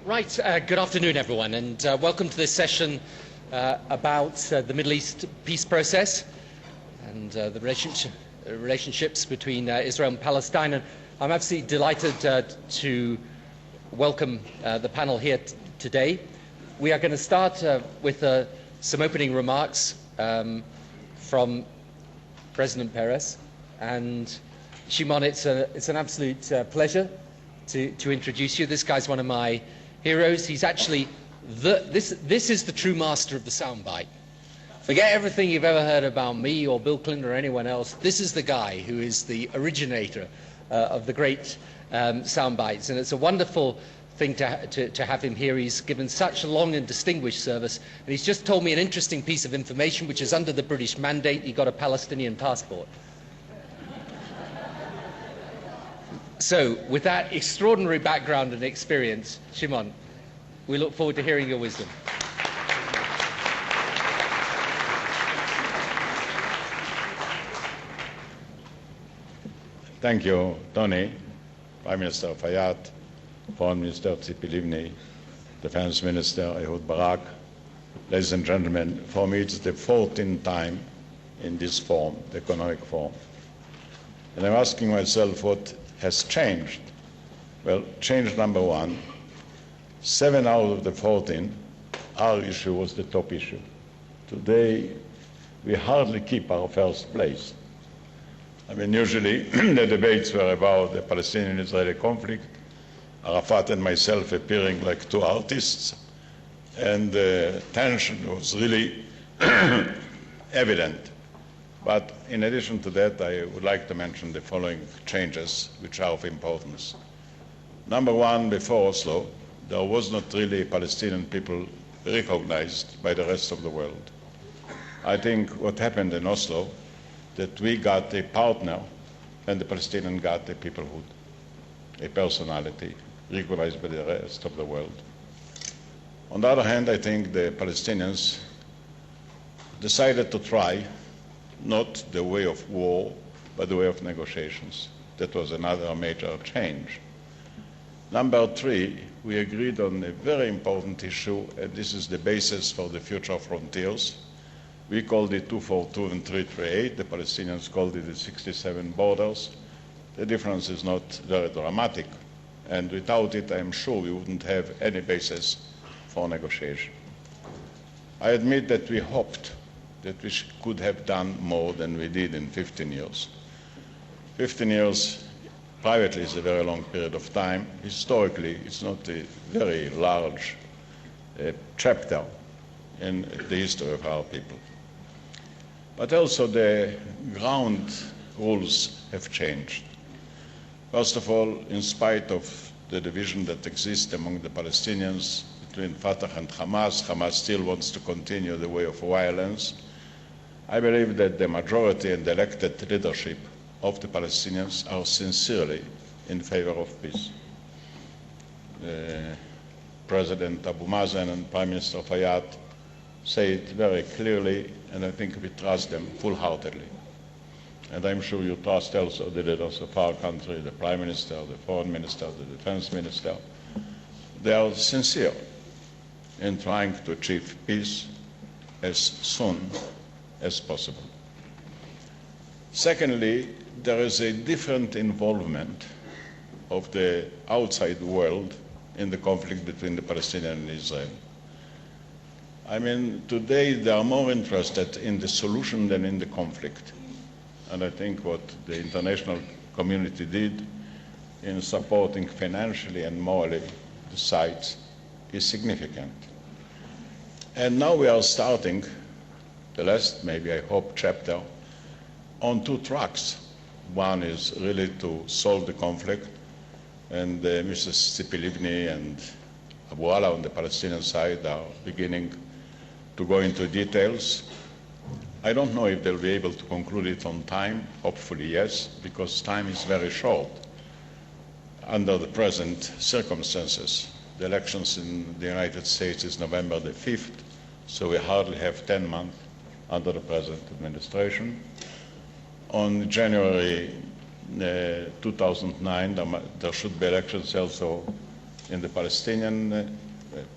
Right, good afternoon everyone, and welcome to this session about the Middle East peace process and the relationships between Israel and Palestine. And I'm absolutely delighted to welcome the panel here today. We are going to start with some opening remarks from President Peres. And Shimon, it's an absolute pleasure to introduce you. This guy's one of my heroes. He's actually this is the true master of the soundbite. Forget everything you've ever heard about me or Bill Clinton or anyone else. This is the guy who is the originator of the great soundbites, and it's a wonderful thing to have him here. He's given such a long and distinguished service, and he's just told me an interesting piece of information, which is under the British mandate. He got a Palestinian passport. So, with that extraordinary background and experience, Shimon, we look forward to hearing your wisdom. Thank you, Tony. Prime Minister Fayyad, Foreign Minister Tzipi Livni, Defense Minister Ehud Barak. Ladies and gentlemen, for me it's the 14th time in this forum, the economic forum. And I'm asking myself what has changed. Well, change number one, 7 out of the 14, our issue was the top issue. Today, we hardly keep our first place. I mean, usually the debates were about the Palestinian-Israeli conflict, Arafat and myself appearing like two artists, and the tension was really evident. But in addition to that, I would like to mention the following changes which are of importance. Number one, before Oslo, there was not really Palestinian people recognized by the rest of the world. I think what happened in Oslo, that we got a partner and the Palestinians got a peoplehood, a personality recognized by the rest of the world. On the other hand, I think the Palestinians decided to try not the way of war, but the way of negotiations. That was another major change. Number three, we agreed on a very important issue, and this is the basis for the future frontiers. We called it 242 and 338. The Palestinians called it the 67 borders. The difference is not very dramatic, and without it, I'm sure we wouldn't have any basis for negotiation. I admit that we hoped that we could have done more than we did in 15 years. 15 years privately is a very long period of time. Historically, it's not a very large chapter in the history of our people. But also the ground rules have changed. First of all, in spite of the division that exists among the Palestinians between Fatah and Hamas, Hamas still wants to continue the way of violence. I believe that the majority and the elected leadership of the Palestinians are sincerely in favor of peace. President Abu Mazen and Prime Minister Fayyad say it very clearly, and I think we trust them full-heartedly. And I'm sure you trust also the leaders of our country, the Prime Minister, the Foreign Minister, the Defense Minister. They are sincere in trying to achieve peace as soon as possible. Secondly, there is a different involvement of the outside world in the conflict between the Palestinians and Israel. I mean, today they are more interested in the solution than in the conflict. And I think what the international community did in supporting financially and morally the sides is significant. And now we are starting the last, maybe I hope, chapter on two tracks. One is really to solve the conflict, and Mrs. Tzipi Livni and Abu Ala on the Palestinian side are beginning to go into details. I don't know if they'll be able to conclude it on time. Hopefully yes, because time is very short under the present circumstances. The elections in the United States is November the 5th, so we hardly have 10 months under the present administration. On January 2009, there should be elections also in the Palestinian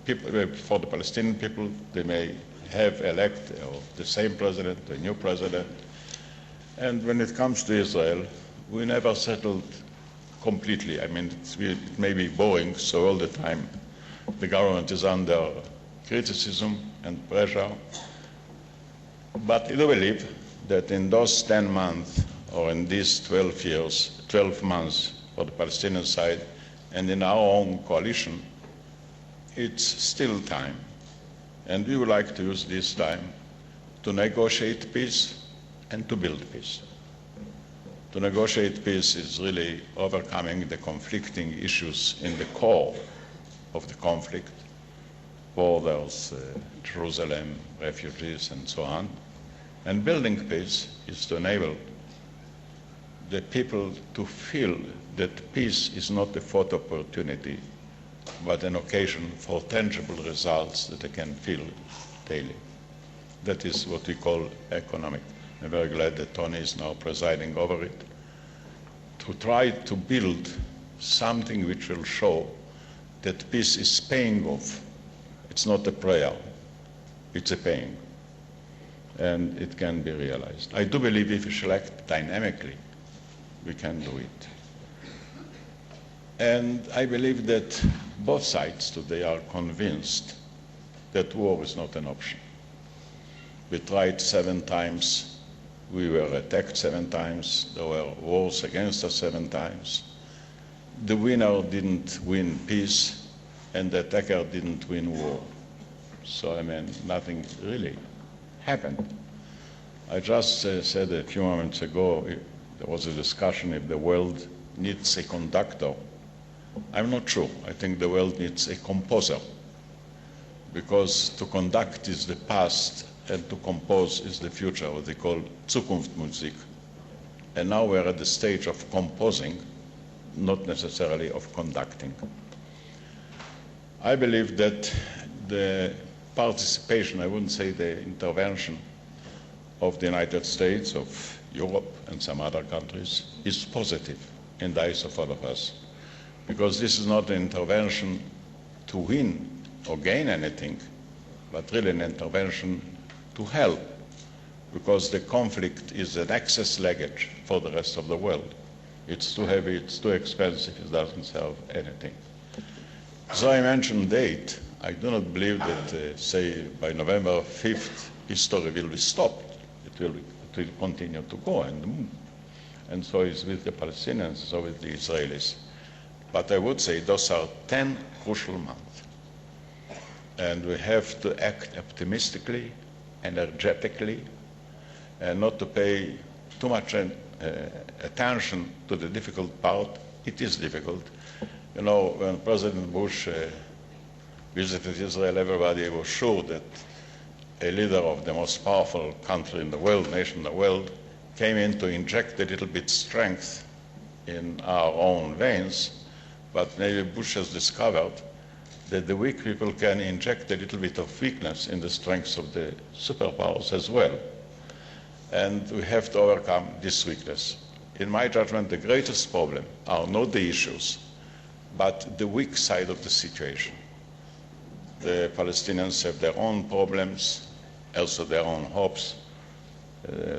people, for the Palestinian people. They may have elect the same president, a new president. And when it comes to Israel, we never settled completely. I mean, it may be boring, so all the time the government is under criticism and pressure. But I do believe that in those 10 months, or in these 12 months for the Palestinian side, and in our own coalition, it's still time. And we would like to use this time to negotiate peace and to build peace. To negotiate peace is really overcoming the conflicting issues in the core of the conflict, borders, Jerusalem, refugees, and so on. And building peace is to enable the people to feel that peace is not a photo opportunity, but an occasion for tangible results that they can feel daily. That is what we call economic. I'm very glad that Tony is now presiding over it, to try to build something which will show that peace is paying off. It's not a prayer, it's a paying. And it can be realized. I do believe if we shall act dynamically, we can do it. And I believe that both sides today are convinced that war is not an option. We tried 7 times, we were attacked 7 times, there were wars against us 7 times. The winner didn't win peace, and the attacker didn't win war. So, I mean, nothing really happened. I just said a few moments ago, there was a discussion if the world needs a conductor. I'm not sure. I think the world needs a composer, because to conduct is the past and to compose is the future, what they call Zukunftsmusik. And now we're at the stage of composing, not necessarily of conducting. I believe that the participation, I wouldn't say the intervention of the United States, of Europe and some other countries is positive in the eyes of all of us. Because this is not an intervention to win or gain anything, but really an intervention to help, because the conflict is an excess luggage for the rest of the world. It's too heavy, it's too expensive, it doesn't serve anything. So I mentioned date. I do not believe that, say, by November 5th, history will be stopped. It will continue to go and move. And so it's with the Palestinians, so with the Israelis. But I would say those are 10 crucial months. And we have to act optimistically, energetically, and not to pay too much attention to the difficult part. It is difficult. You know, when President Bush visited Israel, everybody was sure that a leader of the most powerful country in the world, nation in the world, came in to inject a little bit strength in our own veins, but maybe Bush has discovered that the weak people can inject a little bit of weakness in the strengths of the superpowers as well. And we have to overcome this weakness. In my judgment, the greatest problem are not the issues, but the weak side of the situation. The Palestinians have their own problems, also their own hopes.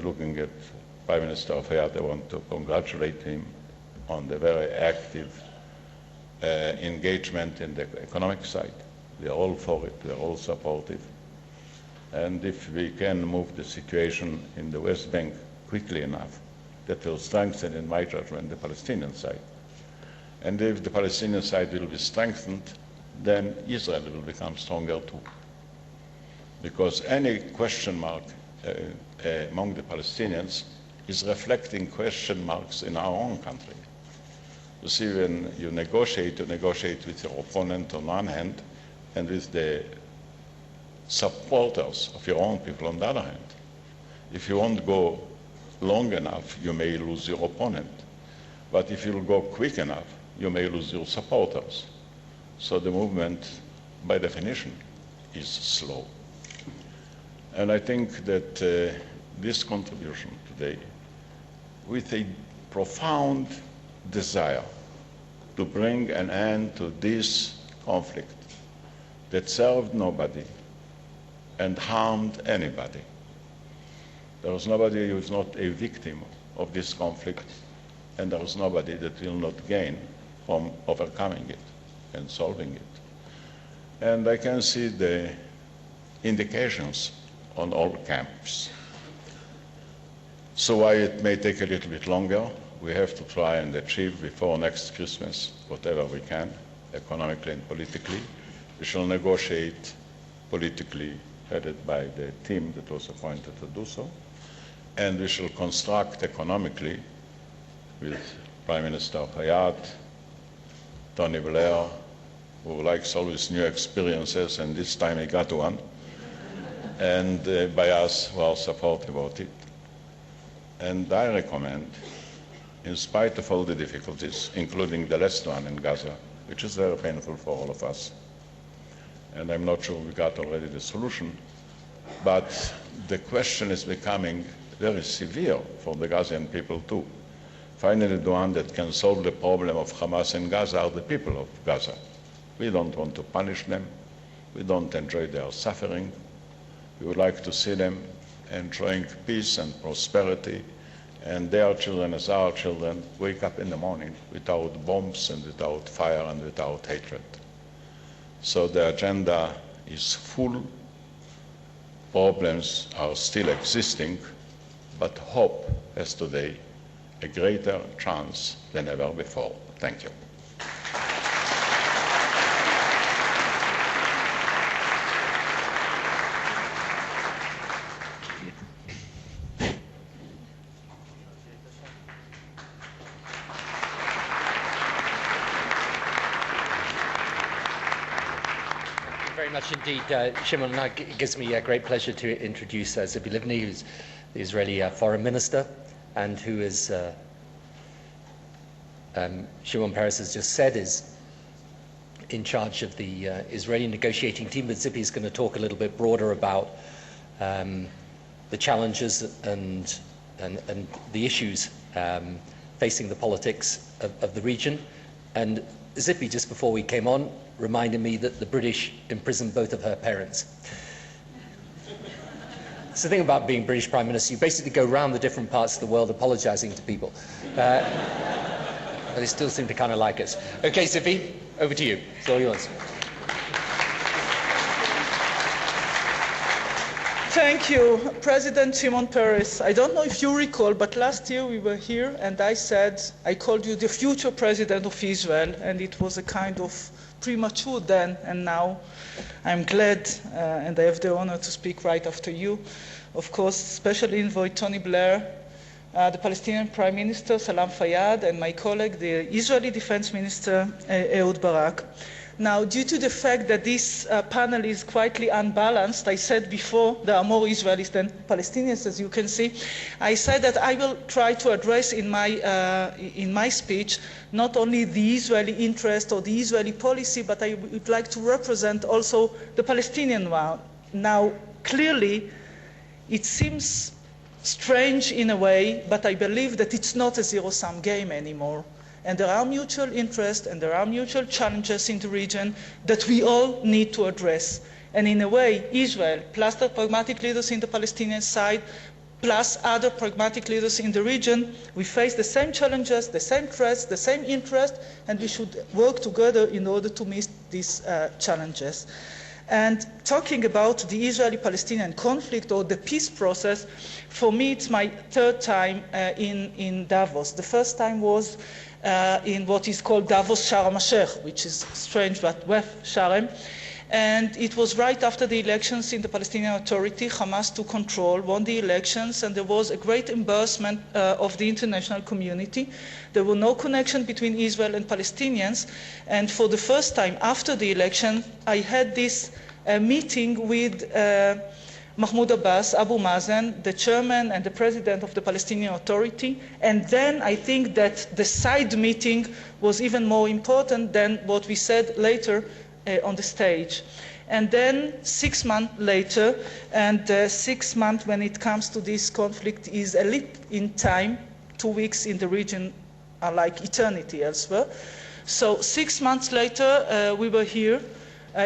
Looking at Prime Minister Fayyad, I want to congratulate him on the very active engagement in the economic side. We are all for it, we are all supportive. And if we can move the situation in the West Bank quickly enough, that will strengthen, in my judgment, the Palestinian side. And if the Palestinian side will be strengthened, then Israel will become stronger too. Because any question mark among the Palestinians is reflecting question marks in our own country. You see, when you negotiate with your opponent on one hand and with the supporters of your own people on the other hand. If you won't go long enough, you may lose your opponent. But if you'll go quick enough, you may lose your supporters. So the movement, by definition, is slow. And I think that this contribution today, with a profound desire to bring an end to this conflict that served nobody and harmed anybody. There was nobody who is not a victim of this conflict, and there is nobody that will not gain from overcoming it and solving it. And I can see the indications on all camps. So while it may take a little bit longer, we have to try and achieve before next Christmas whatever we can, economically and politically. We shall negotiate politically, headed by the team that was appointed to do so, and we shall construct economically with Prime Minister Fayyad, Tony Blair, who likes always new experiences, and this time he got one, and by us who are supportive about it. And I recommend, in spite of all the difficulties, including the last one in Gaza, which is very painful for all of us, and I'm not sure we got already the solution, but the question is becoming very severe for the Gazian people too. Finally, the one that can solve the problem of Hamas in Gaza are the people of Gaza. We don't want to punish them. We don't enjoy their suffering. We would like to see them enjoying peace and prosperity, and their children, as our children, wake up in the morning without bombs and without fire and without hatred. So the agenda is full. Problems are still existing, but hope has today a greater chance than ever before. Thank you. Very much indeed, Shimon, and it gives me a great pleasure to introduce Tzipi Livni, who's the Israeli foreign minister, and who is, Shimon Peres has just said, is in charge of the Israeli negotiating team. But Tzipi is going to talk a little bit broader about the challenges and the issues facing the politics of the region. And Tzipi, just before we came on, reminded me that the British imprisoned both of her parents. It's the thing about being British Prime Minister, you basically go around the different parts of the world apologizing to people. But they still seem to kind of like us. Okay, Tzipi, over to you. It's all yours. Thank you, President Shimon Peres. I don't know if you recall, but last year we were here and I said, I called you the future President of Israel, and it was a kind of premature then, and now I'm glad and I have the honor to speak right after you. Of course, special envoy Tony Blair, the Palestinian Prime Minister Salam Fayyad, and my colleague, the Israeli Defense Minister Ehud Barak. Now, due to the fact that this panel is quietly unbalanced, I said before there are more Israelis than Palestinians, as you can see. I said that I will try to address in my speech not only the Israeli interest or the Israeli policy, but I would like to represent also the Palestinian one. Now, clearly, it seems strange in a way, but I believe that it's not a zero-sum game anymore. And there are mutual interests and there are mutual challenges in the region that we all need to address. And in a way, Israel, plus the pragmatic leaders in the Palestinian side, plus other pragmatic leaders in the region, we face the same challenges, the same threats, the same interests, and we should work together in order to meet these challenges. And talking about the Israeli-Palestinian conflict or the peace process, for me it's my third time in Davos. The first time was in what is called Davos Sharm el-Sheikh, which is strange, but with Sharm. And it was right after the elections in the Palestinian Authority. Hamas took control, won the elections, and there was a great embarrassment of the international community. There was no connection between Israel and Palestinians. And for the first time after the election, I had this meeting with Mahmoud Abbas, Abu Mazen, the chairman and the president of the Palestinian Authority. And then I think that the side meeting was even more important than what we said later on the stage. And then 6 months later, and 6 months when it comes to this conflict is a leap in time. 2 weeks in the region are like eternity elsewhere. So 6 months later, we were here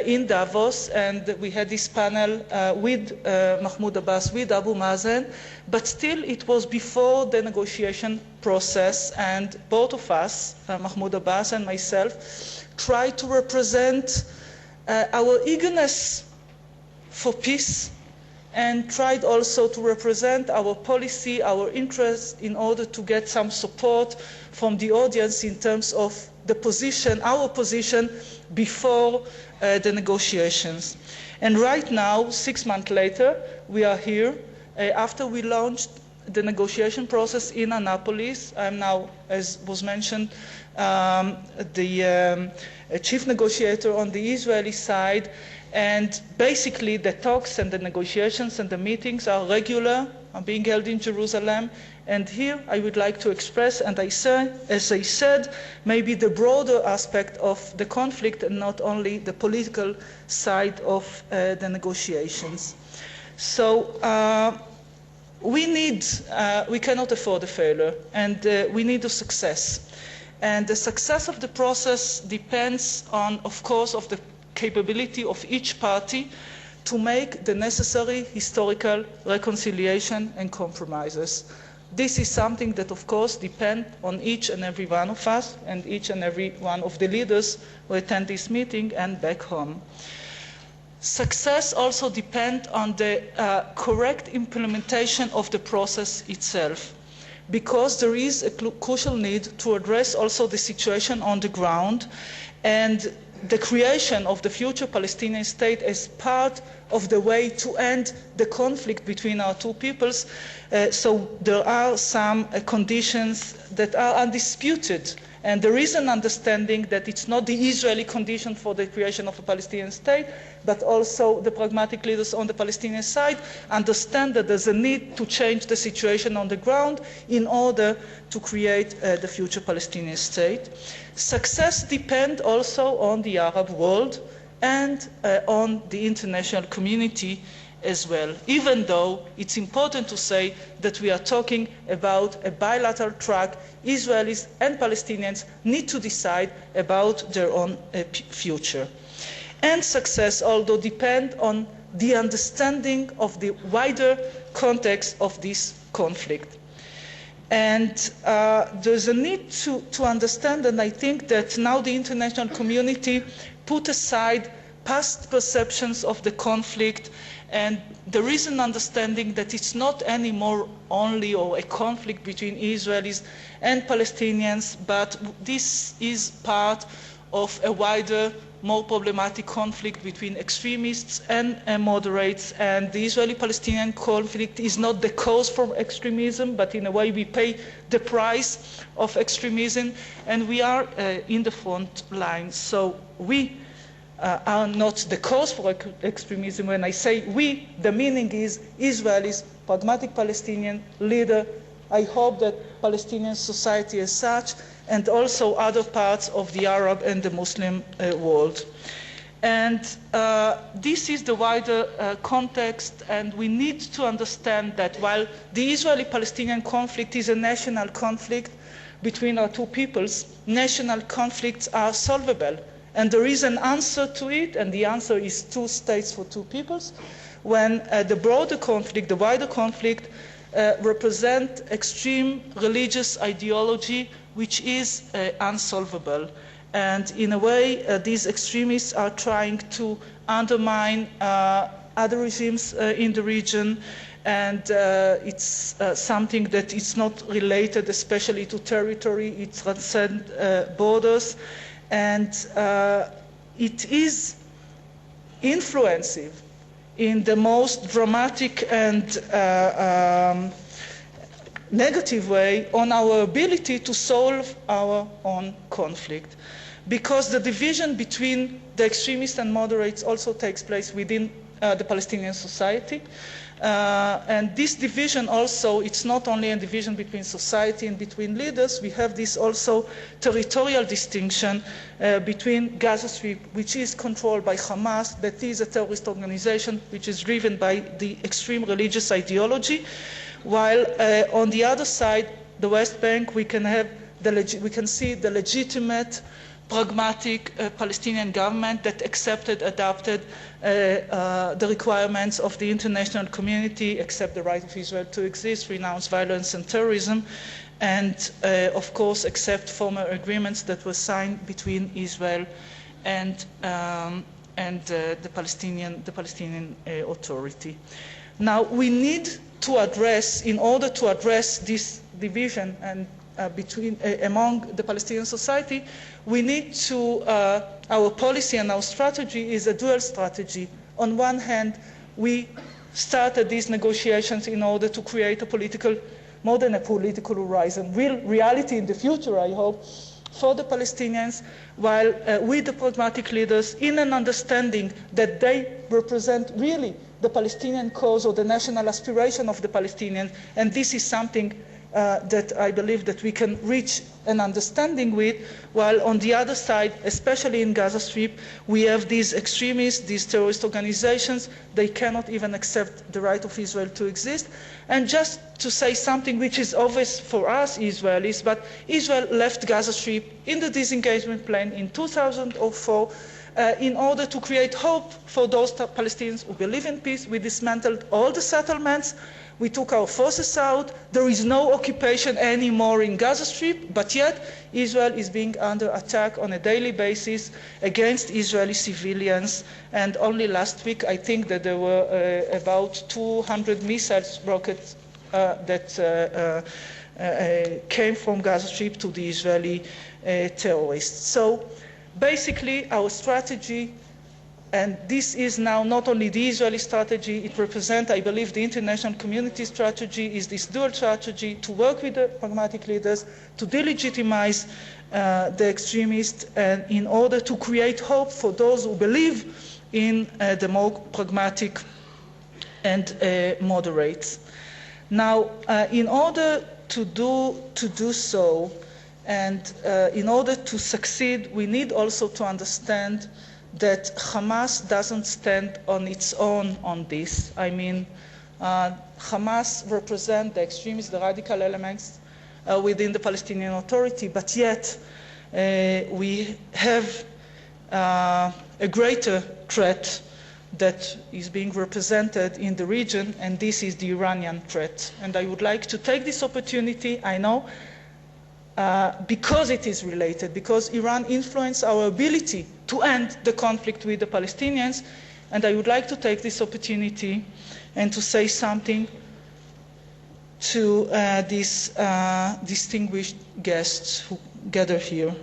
in Davos, and we had this panel with Mahmoud Abbas, with Abu Mazen, but still it was before the negotiation process, and both of us, Mahmoud Abbas and myself, tried to represent our eagerness for peace, and tried also to represent our policy, our interest, in order to get some support from the audience in terms of the position, our position before the negotiations. And right now, 6 months later, we are here after we launched the negotiation process in Annapolis. I'm now, as was mentioned, the chief negotiator on the Israeli side. And basically, the talks and the negotiations and the meetings are regular, are being held in Jerusalem. And here I would like to express, and as I said, maybe the broader aspect of the conflict and not only the political side of the negotiations. So we cannot afford a failure, and we need a success. And the success of the process depends on, of course, of the capability of each party to make the necessary historical reconciliation and compromises. This is something that, of course, depends on each and every one of us and each and every one of the leaders who attend this meeting and back home. Success also depends on the correct implementation of the process itself, because there is a crucial need to address also the situation on the ground, and the creation of the future Palestinian state as part of the way to end the conflict between our two peoples. So there are some conditions that are undisputed, and there is an understanding that it's not the Israeli condition for the creation of a Palestinian state, but also the pragmatic leaders on the Palestinian side understand that there's a need to change the situation on the ground in order to create the future Palestinian state. Success depends also on the Arab world and on the international community as well, even though it's important to say that we are talking about a bilateral track. Israelis and Palestinians need to decide about their own future. And success also depends on the understanding of the wider context of this conflict. And there's a need to understand, and I think that now the international community put aside past perceptions of the conflict, and there is an understanding that it's not anymore only a conflict between Israelis and Palestinians, but this is part of a wider, more problematic conflict between extremists and moderates, and the Israeli-Palestinian conflict is not the cause for extremism, but in a way we pay the price of extremism, and we are in the front line. So we are not the cause for extremism. When I say we, the meaning is Israelis, pragmatic Palestinian leader. I hope that Palestinian society as such, and also other parts of the Arab and the Muslim world. And this is the wider context, and we need to understand that while the Israeli-Palestinian conflict is a national conflict between our two peoples, national conflicts are solvable. And there is an answer to it, and the answer is 2 states for 2 peoples, when the broader conflict, the wider conflict, represent extreme religious ideology which is unsolvable. And in a way, these extremists are trying to undermine other regimes in the region, and it's something that is not related especially to territory, it transcends borders, and it is influencing in the most dramatic and negative way on our ability to solve our own conflict. Because the division between the extremists and moderates also takes place within the Palestinian society. And this division also, it's not only a division between society and between leaders, we have this also territorial distinction between Gaza Strip, which is controlled by Hamas, that is a terrorist organization which is driven by the extreme religious ideology, while on the other side, the West Bank, we can see the legitimate pragmatic Palestinian government that accepted, adopted the requirements of the international community, accept the right of Israel to exist, renounce violence and terrorism, and of course accept former agreements that were signed between Israel and the Palestinian Authority. Now we need to address, in order to address this division and among the Palestinian society, we need to, our policy and our strategy is a dual strategy. On one hand, we started these negotiations in order to create a political, more than a political horizon, real reality in the future, I hope, for the Palestinians, while with the pragmatic leaders in an understanding that they represent really the Palestinian cause or the national aspiration of the Palestinians, and this is something that I believe that we can reach an understanding with, while on the other side, especially in Gaza Strip, we have these extremists, these terrorist organizations. They cannot even accept the right of Israel to exist. And just to say something which is obvious for us Israelis, but Israel left Gaza Strip in the disengagement plan in 2004 in order to create hope for those Palestinians who believe in peace. We dismantled all the settlements. We took our forces out. There is no occupation anymore in Gaza Strip, but yet Israel is being under attack on a daily basis against Israeli civilians. And only last week, I think that there were about 200 missiles, rockets that came from Gaza Strip to the Israeli terrorists. So basically, our strategy, and this is now not only the Israeli strategy, it represents, I believe, the international community strategy, is this dual strategy to work with the pragmatic leaders, to delegitimize the extremists, and in order to create hope for those who believe in the more pragmatic and moderates. Now, in order to do so, and in order to succeed, we need also to understand that Hamas doesn't stand on its own on this. I mean, Hamas represents the extremists, the radical elements within the Palestinian Authority, but yet we have a greater threat that is being represented in the region, and this is the Iranian threat. And I would like to take this opportunity, I know, because it is related, because Iran influenced our ability to end the conflict with the Palestinians, and I would like to take this opportunity and to say something to these distinguished guests who gather here.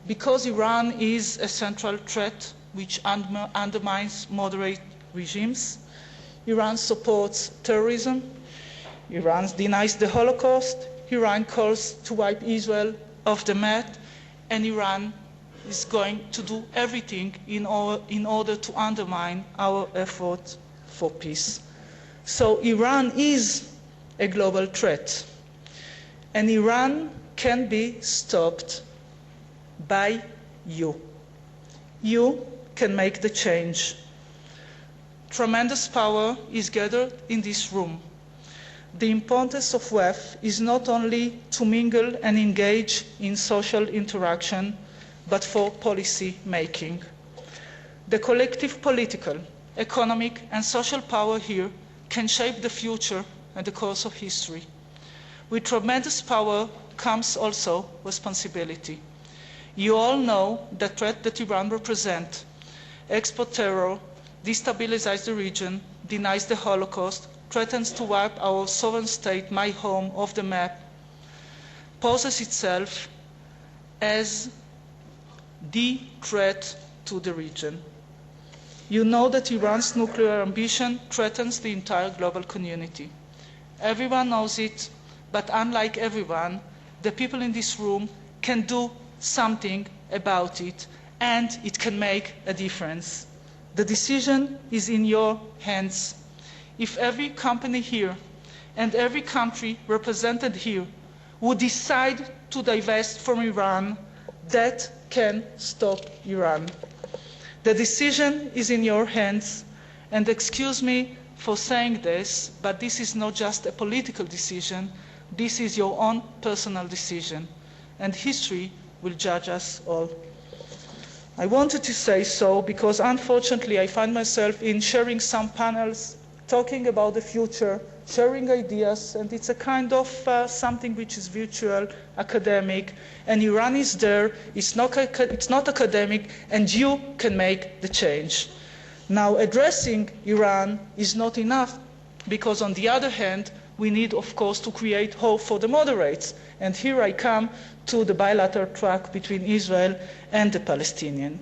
Because Iran is a central threat which undermines moderate regimes, Iran supports terrorism, Iran denies the Holocaust, Iran calls to wipe Israel off the map, and Iran is going to do everything in order to undermine our effort for peace. So Iran is a global threat, and Iran can be stopped by you. You can make the change. Tremendous power is gathered in this room. The importance of WEF is not only to mingle and engage in social interaction, but for policy making. The collective political, economic, and social power here can shape the future and the course of history. With tremendous power comes also responsibility. You all know the threat that Iran represents: export terror, destabilizes the region, denies the Holocaust, threatens to wipe our sovereign state, my home, off the map, poses itself as the threat to the region. You know that Iran's nuclear ambition threatens the entire global community. Everyone knows it, but unlike everyone, the people in this room can do something about it, and it can make a difference. The decision is in your hands. If every company here and every country represented here would decide to divest from Iran, that can stop Iran. The decision is in your hands, and excuse me for saying this, but this is not just a political decision, this is your own personal decision, and history will judge us all. I wanted to say so because unfortunately I find myself in sharing some panels, talking about the future, sharing ideas, and it's a kind of something which is virtual, academic, and Iran is there, it's not academic, and you can make the change. Now, addressing Iran is not enough, because on the other hand, we need, of course, to create hope for the moderates. And here I come to the bilateral track between Israel and the Palestinians.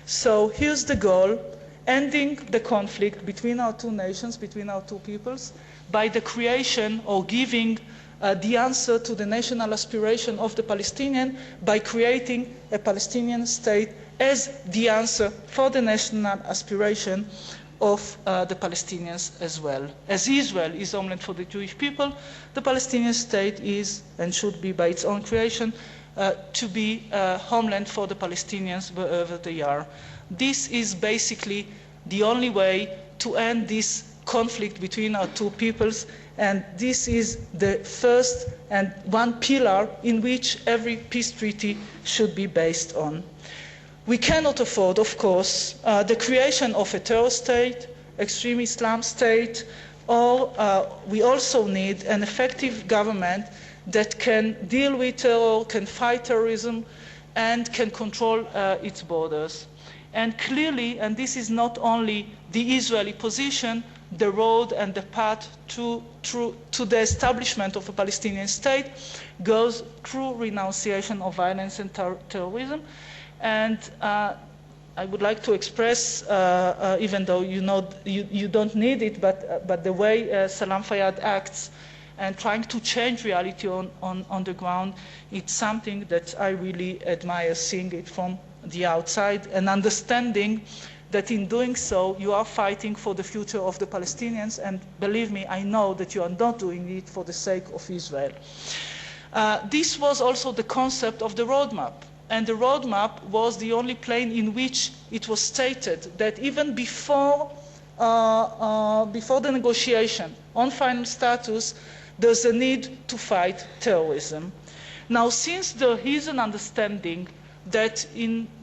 So here's the goal: ending the conflict between our two nations, between our two peoples, by the creation or giving the answer to the national aspiration of the Palestinian by creating a Palestinian state as the answer for the national aspiration of the Palestinians as well. As Israel is homeland for the Jewish people, the Palestinian state is and should be by its own creation to be homeland for the Palestinians wherever they are. This is basically the only way to end this conflict between our two peoples, and this is the first and one pillar in which every peace treaty should be based on. We cannot afford, of course, the creation of a terror state, extreme Islam state, or we also need an effective government that can deal with terror, can fight terrorism, and can control its borders. And clearly, and this is not only the Israeli position, the road and the path to the establishment of a Palestinian state goes through renunciation of violence and terrorism. And I would like to express, even though you don't need it, but the way Salam Fayyad acts and trying to change reality on the ground, it's something that I really admire, seeing it from the outside and understanding that in doing so, you are fighting for the future of the Palestinians, and believe me, I know that you are not doing it for the sake of Israel. This was also the concept of the roadmap, and the roadmap was the only plane in which it was stated that even before the negotiation on final status, there's a need to fight terrorism. Now, since there is an understanding that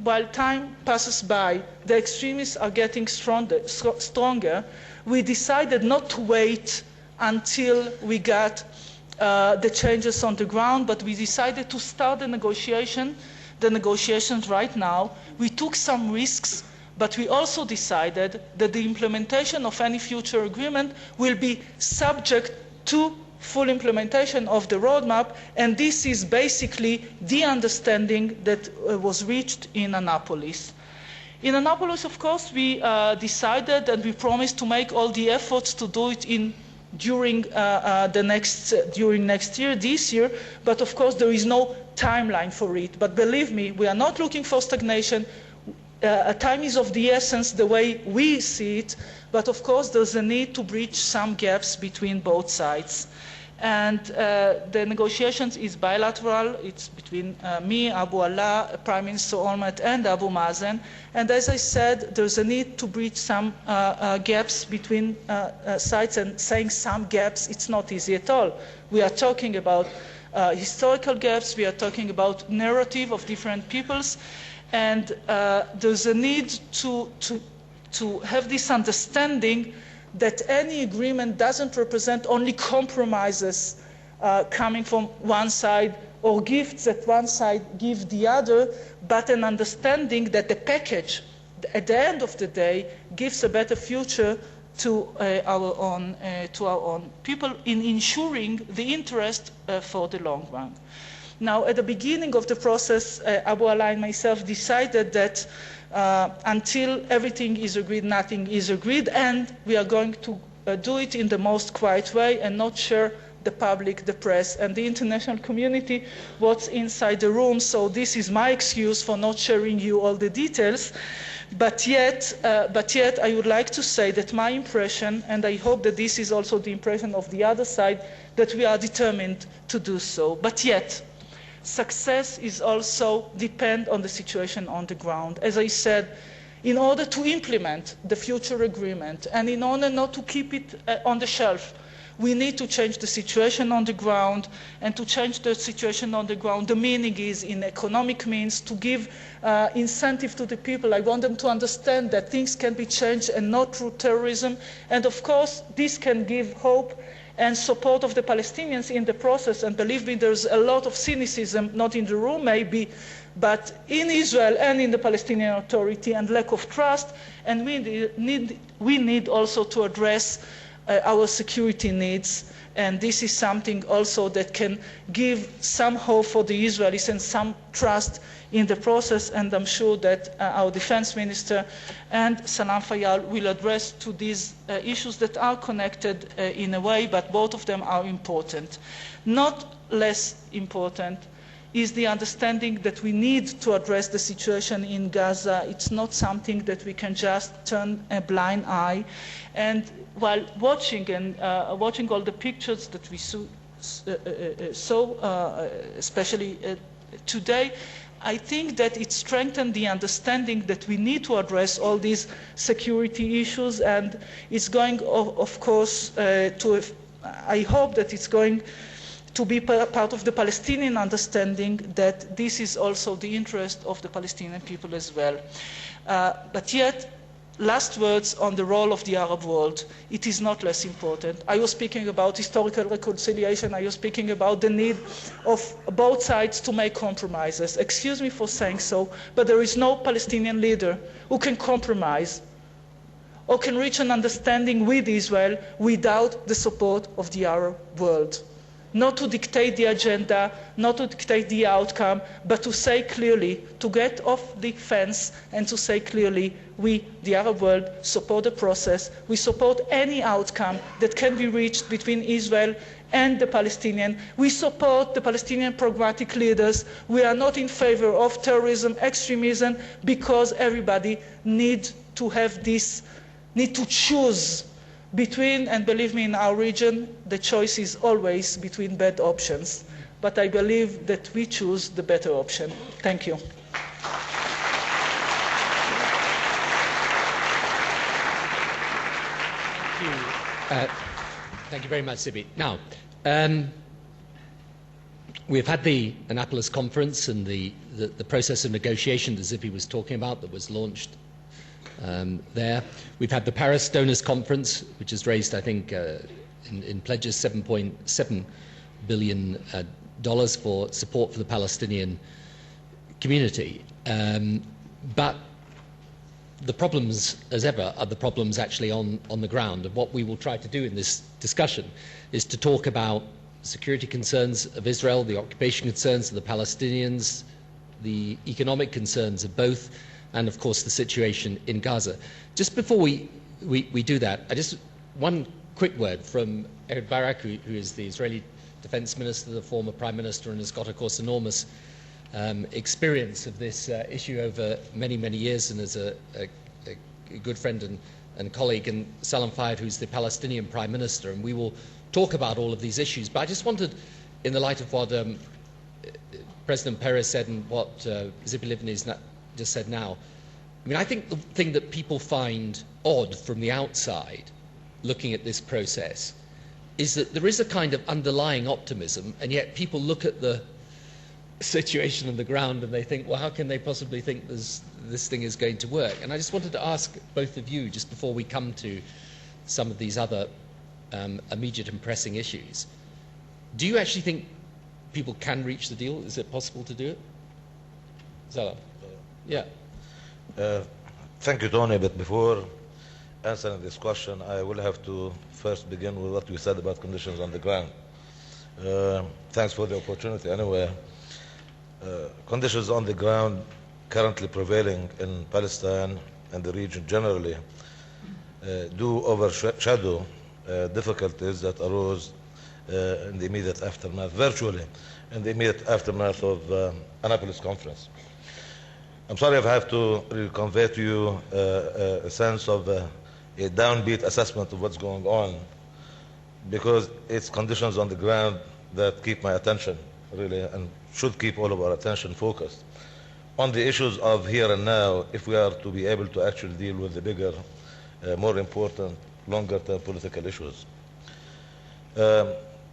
while time passes by, the extremists are getting stronger, we decided not to wait until we got the changes on the ground, but we decided to start the negotiations right now. We took some risks, but we also decided that the implementation of any future agreement will be subject to full implementation of the roadmap, and this is basically the understanding that was reached in Annapolis. In Annapolis, of course, we decided and we promised to make all the efforts to do it during next year, this year, but of course there is no timeline for it. But believe me, we are not looking for stagnation. Time is of the essence the way we see it, but of course there's a need to bridge some gaps between both sides. And the negotiations is bilateral. It's between me, Abu Allah, Prime Minister Olmert, and Abu Mazen. And as I said, there's a need to bridge some gaps between sides, and saying some gaps, it's not easy at all. We are talking about historical gaps, we are talking about narrative of different peoples, and there's a need to have this understanding that any agreement doesn't represent only compromises coming from one side or gifts that one side gives the other, but an understanding that the package, at the end of the day, gives a better future to our own people in ensuring the interest for the long run. Now, at the beginning of the process, Abu Allah and myself decided that until everything is agreed, nothing is agreed, and we are going to do it in the most quiet way and not share the public, the press, and the international community what's inside the room. So this is my excuse for not sharing you all the details. But yet, I would like to say that my impression, and I hope that this is also the impression of the other side, that we are determined to do so. But yet, success is also depend on the situation on the ground. As I said, in order to implement the future agreement and in order not to keep it on the shelf, We need to change the situation on the ground, and to change the situation on the ground, the meaning is in economic means, to give incentive to the people. I want them to understand that things can be changed and not through terrorism. And of course, this can give hope and support of the Palestinians in the process. And believe me, there's a lot of cynicism, not in the room maybe, but in Israel and in the Palestinian Authority, and lack of trust. And we need also to address our security needs. And this is something also that can give some hope for the Israelis and some trust in the process. And I'm sure that our defense minister and Salam Fayyad will address to these issues that are connected in a way, but both of them are important. Not less important is the understanding that we need to address the situation in Gaza. It's not something that we can just turn a blind eye. And while watching all the pictures that we saw, especially today, I think that it strengthened the understanding that we need to address all these security issues, and it's going, of course, I hope that it's going to be part of the Palestinian understanding that this is also the interest of the Palestinian people as well. But yet, last words on the role of the Arab world. It is not less important. I was speaking about historical reconciliation. I was speaking about the need of both sides to make compromises. Excuse me for saying so, but there is no Palestinian leader who can compromise or can reach an understanding with Israel without the support of the Arab world. Not to dictate the agenda, not to dictate the outcome, but to say clearly, to get off the fence and to say clearly, we, the Arab world, support the process. We support any outcome that can be reached between Israel and the Palestinian. We support the Palestinian pragmatic leaders. We are not in favor of terrorism, extremism, because everybody needs to have this, need to choose between, and believe me, in our region, the choice is always between bad options. But I believe that we choose the better option. Thank you. Thank you very much, Tzipi. Now, we've had the Annapolis conference and the process of negotiation that Tzipi was talking about that was launched there. We've had the Paris Donors Conference, which has raised, I think, in pledges $7.7 billion for support for the Palestinian community. But the problems, as ever, are the problems actually on the ground. And what we will try to do in this discussion is to talk about security concerns of Israel, the occupation concerns of the Palestinians, the economic concerns of both, and of course the situation in Gaza. Just before we do that, one quick word from Ehud Barak, who is the Israeli defense minister, the former prime minister, and has got, of course, enormous experience of this issue over many, many years, and as a good friend and colleague, and Salam Fayyad, who's the Palestinian prime minister, and we will talk about all of these issues. But I just wanted, in the light of what President Peres said and what Tzipi Livni's just said now, I mean, I think the thing that people find odd from the outside, looking at this process, is that there is a kind of underlying optimism, and yet people look at the situation on the ground and they think, well, how can they possibly think this thing is going to work? And I just wanted to ask both of you, just before we come to some of these other immediate and pressing issues, do you actually think people can reach the deal? Is it possible to do it? Salam. Yeah. Thank you, Tony, but before answering this question, I will have to first begin with what you said about conditions on the ground. Thanks for the opportunity. Anyway, conditions on the ground currently prevailing in Palestine and the region generally do overshadow difficulties that arose in the immediate aftermath, virtually in the immediate aftermath of Annapolis conference. I'm sorry if I have to really convey to you a sense of a downbeat assessment of what's going on, because it's conditions on the ground that keep my attention, really, and should keep all of our attention focused on the issues of here and now, if we are to be able to actually deal with the bigger, more important, longer-term political issues.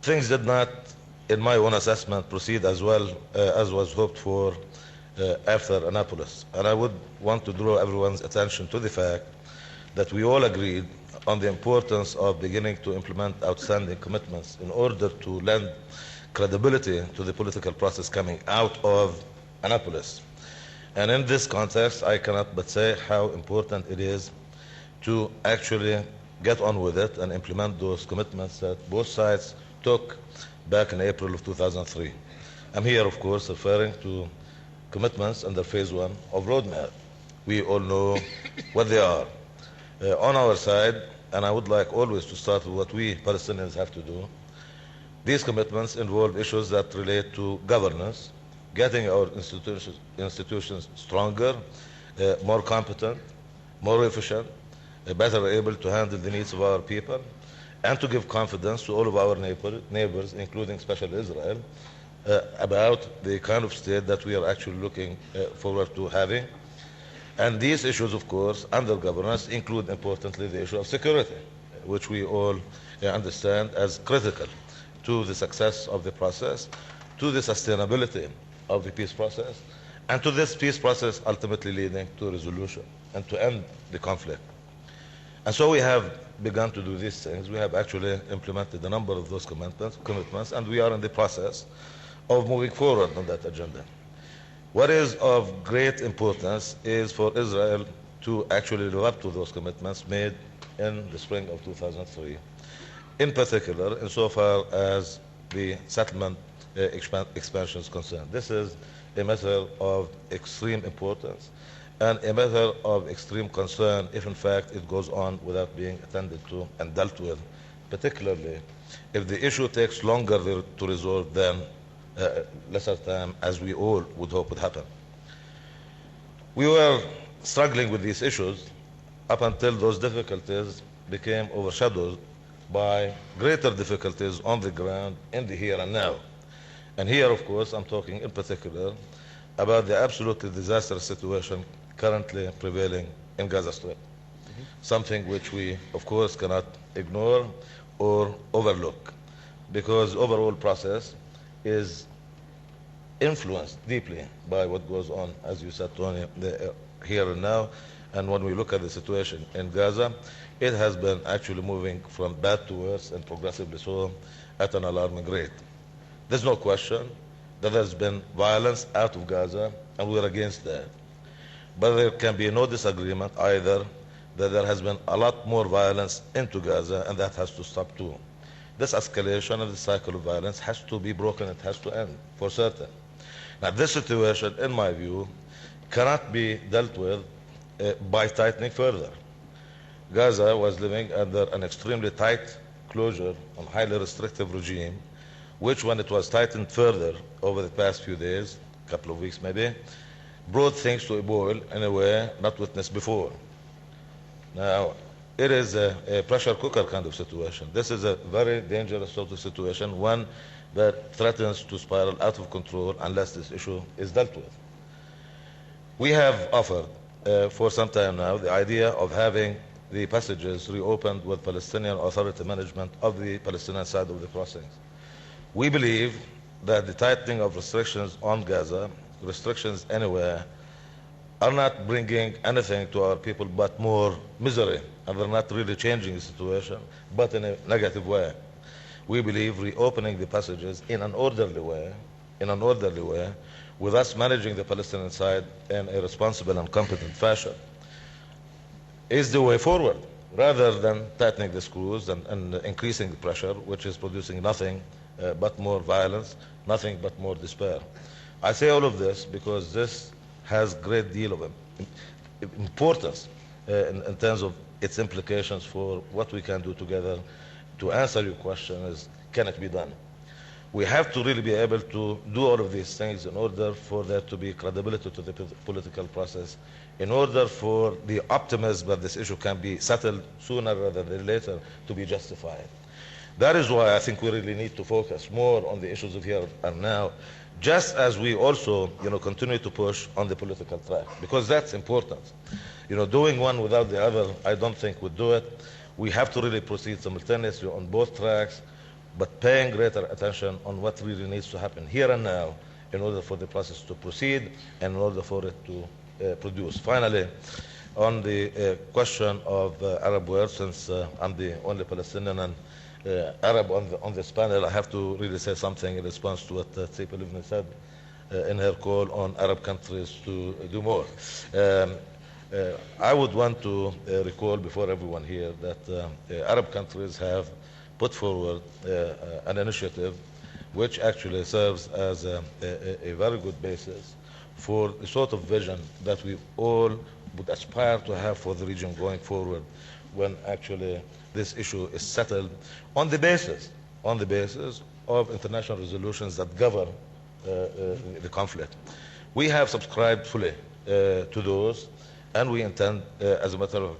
Things did not, in my own assessment, proceed as well as was hoped for after Annapolis. And I would want to draw everyone's attention to the fact that we all agreed on the importance of beginning to implement outstanding commitments in order to lend credibility to the political process coming out of Annapolis. And in this context, I cannot but say how important it is to actually get on with it and implement those commitments that both sides took back in April of 2003. I'm here, of course, referring to commitments under phase 1 of roadmap. We all know what they are. On our side, and I would like always to start with what we Palestinians have to do, these commitments involve issues that relate to governance, getting our institutions stronger, more competent, more efficient, better able to handle the needs of our people, and to give confidence to all of our neighbors, including especially Israel, about the kind of state that we are actually looking forward to having. And these issues, of course, under governance include, importantly, the issue of security, which we all understand as critical to the success of the process, to the sustainability of the peace process, and to this peace process ultimately leading to resolution and to end the conflict. And so we have begun to do these things. We have actually implemented a number of those commitments, and we are in the process of moving forward on that agenda. What is of great importance is for Israel to actually live up to those commitments made in the spring of 2003. In particular, insofar as the settlement expansion is concerned. This is a matter of extreme importance and a matter of extreme concern if in fact it goes on without being attended to and dealt with, particularly if the issue takes longer to resolve than lesser time, as we all would hope would happen. We were struggling with these issues up until those difficulties became overshadowed by greater difficulties on the ground in the here and now. And here, of course, I'm talking in particular about the absolutely disastrous situation currently prevailing in Gaza Strip. Something which we, of course, cannot ignore or overlook, because the overall process is influenced deeply by what goes on, as you said, Tony, here and now. And when we look at the situation in Gaza, it has been actually moving from bad to worse, and progressively so, at an alarming rate. There's no question that there's been violence out of Gaza, and we're against that. But there can be no disagreement either that there has been a lot more violence into Gaza, and that has to stop too. This escalation of the cycle of violence has to be broken. It has to end, for certain. Now, this situation, in my view, cannot be dealt with by tightening further. Gaza was living under an extremely tight closure and highly restrictive regime, which, when it was tightened further over the past few days, a couple of weeks maybe, brought things to a boil in a way not witnessed before. Now, it is a pressure cooker kind of situation. This is a very dangerous sort of situation, one that threatens to spiral out of control unless this issue is dealt with. We have offered for some time now the idea of having the passages reopened with Palestinian Authority management of the Palestinian side of the crossings. We believe that the tightening of restrictions on Gaza, restrictions anywhere, are not bringing anything to our people but more misery, and they're not really changing the situation, but in a negative way. We believe reopening the passages in an orderly way, with us managing the Palestinian side in a responsible and competent fashion, is the way forward, rather than tightening the screws and increasing the pressure, which is producing nothing but more violence, nothing but more despair. I say all of this because this has a great deal of importance in terms of its implications for what we can do together. To answer your question is, can it be done? We have to really be able to do all of these things in order for there to be credibility to the political process, in order for the optimism that this issue can be settled sooner rather than later to be justified. That is why I think we really need to focus more on the issues of here and now, just as we also, continue to push on the political track, because that's important. Doing one without the other, I don't think would do it. We have to really proceed simultaneously on both tracks, but paying greater attention on what really needs to happen here and now in order for the process to proceed and in order for it to produce. Finally, on the question of Arab world, since I'm the only Palestinian and Arab on this panel, I have to really say something in response to what Tzipi Livni said in her call on Arab countries to do more. I would want to recall before everyone here that Arab countries have put forward an initiative which actually serves as a very good basis for the sort of vision that we all would aspire to have for the region going forward when actually this issue is settled on the basis of international resolutions that govern the conflict. We have subscribed fully to those, and we intend, as a matter of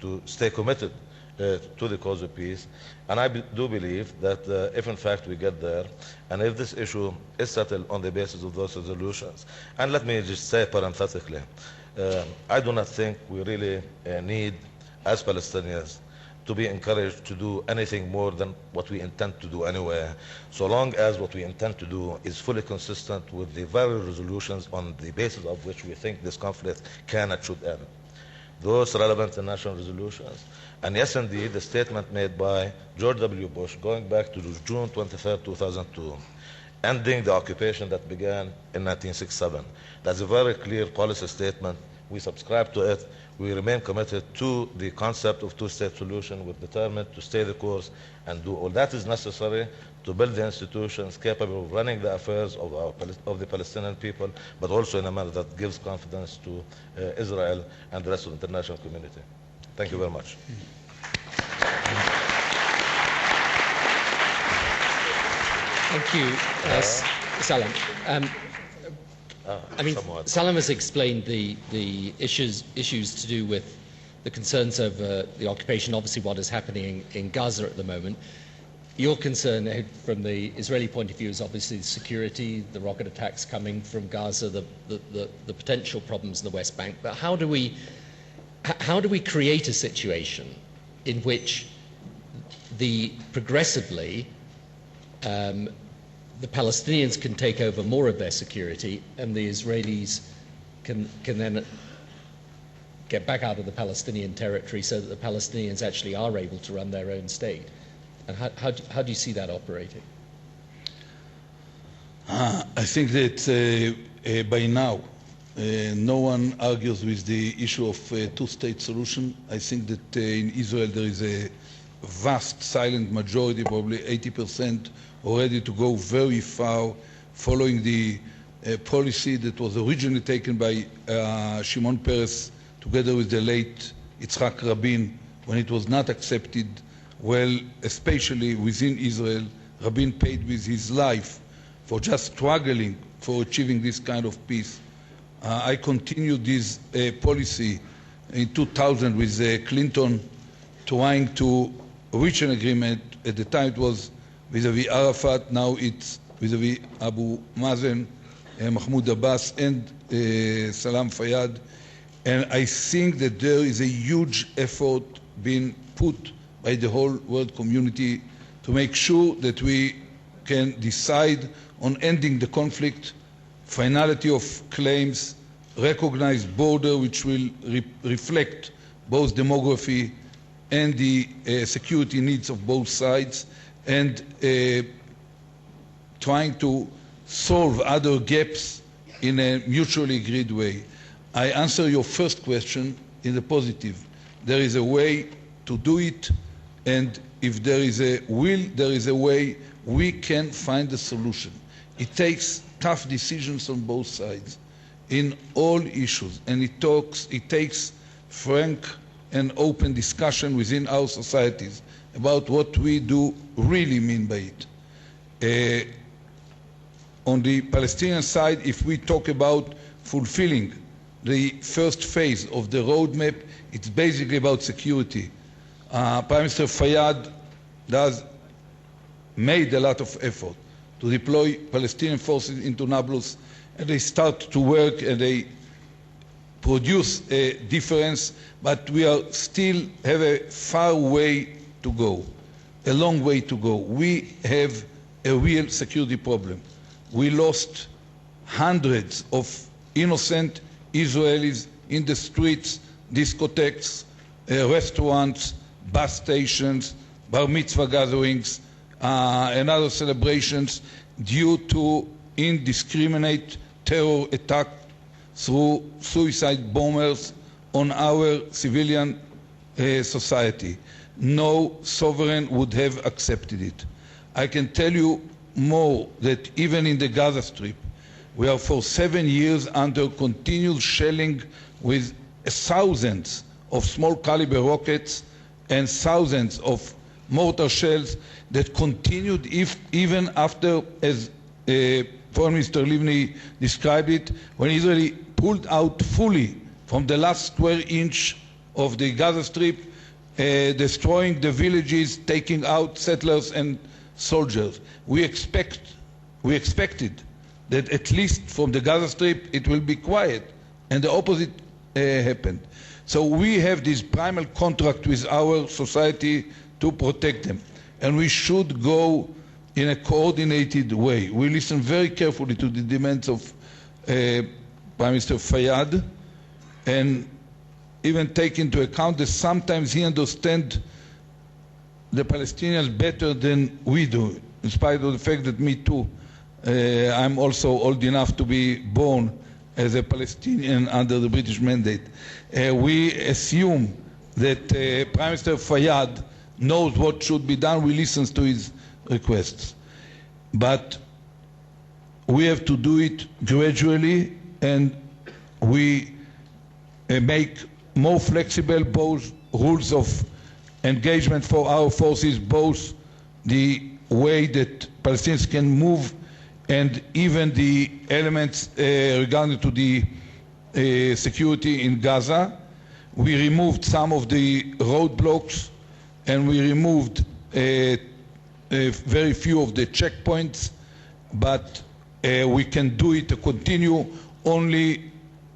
to stay committed to the cause of peace. And I do believe that if in fact we get there, and if this issue is settled on the basis of those resolutions, and let me just say parenthetically, I do not think we really need, as Palestinians, to be encouraged to do anything more than what we intend to do anyway, so long as what we intend to do is fully consistent with the very resolutions on the basis of which we think this conflict can and should end. Those relevant international resolutions. And yes, indeed, the statement made by George W. Bush going back to June 23, 2002, ending the occupation that began in 1967. That's a very clear policy statement. We subscribe to it. We remain committed to the concept of two-state solution. We're determined to stay the course and do all that is necessary to build the institutions capable of running the affairs of the Palestinian people, but also in a manner that gives confidence to Israel and the rest of the international community. Thank you very much. Thank you, Salam. I mean, Salam has explained the issues to do with the concerns over the occupation, obviously what is happening in Gaza at the moment. Your concern, Ehud, from the Israeli point of view is obviously security, the rocket attacks coming from Gaza, the potential problems in the West Bank. But how do we create a situation in which progressively the Palestinians can take over more of their security, and the Israelis can then get back out of the Palestinian territory so that the Palestinians actually are able to run their own state? And how do you see that operating? I think that by now no one argues with the issue of a two-state solution. I think that in Israel there is a vast silent majority, probably 80%, ready to go very far, following the policy that was originally taken by Shimon Peres together with the late Yitzhak Rabin when it was not accepted well, especially within Israel. Rabin paid with his life for just struggling for achieving this kind of peace. I continued this policy in 2000 with Clinton, trying to reach an agreement. At the time it was vis-à-vis Arafat, now it's vis-à-vis Abu Mazen, Mahmoud Abbas, and Salam Fayyad. And I think that there is a huge effort being put by the whole world community to make sure that we can decide on ending the conflict, finality of claims, recognized border which will reflect both demography and the security needs of both sides, and trying to solve other gaps in a mutually agreed way. I answer your first question in the positive. There is a way to do it, and if there is a will, there is a way we can find a solution. It takes tough decisions on both sides in all issues, and it takes frank and open discussion within our societies about what we do really mean by it. On the Palestinian side, if we talk about fulfilling the first phase of the roadmap, it's basically about security. Prime Minister Fayyad made a lot of effort to deploy Palestinian forces into Nablus, and they start to work and they produce a difference, but we are still have a far way to go. a long way to go. We have a real security problem. We lost hundreds of innocent Israelis in the streets, discotheques, restaurants, bus stations, bar mitzvah gatherings, and other celebrations due to indiscriminate terror attack through suicide bombers on our civilian society. No sovereign would have accepted it. I can tell you more that even in the Gaza Strip, we are for 7 years under continual shelling with thousands of small caliber rockets and thousands of mortar shells that continued even after, as Foreign Minister Livni described it, when Israel pulled out fully from the last square inch of the Gaza Strip, destroying the villages, taking out settlers and soldiers. We expected that at least from the Gaza Strip it will be quiet, and the opposite happened. So we have this primal contract with our society to protect them, and we should go in a coordinated way. We listen very carefully to the demands of Prime Minister Fayyad, and even take into account that sometimes he understands the Palestinians better than we do, in spite of the fact that me too, I'm also old enough to be born as a Palestinian under the British mandate. We assume that Prime Minister Fayyad knows what should be done. We listen to his requests. But we have to do it gradually, and we make more flexible both rules of engagement for our forces, both the way that Palestinians can move and even the elements regarding to the security in Gaza. We removed some of the roadblocks, and we removed very few of the checkpoints, but we can do it to continue only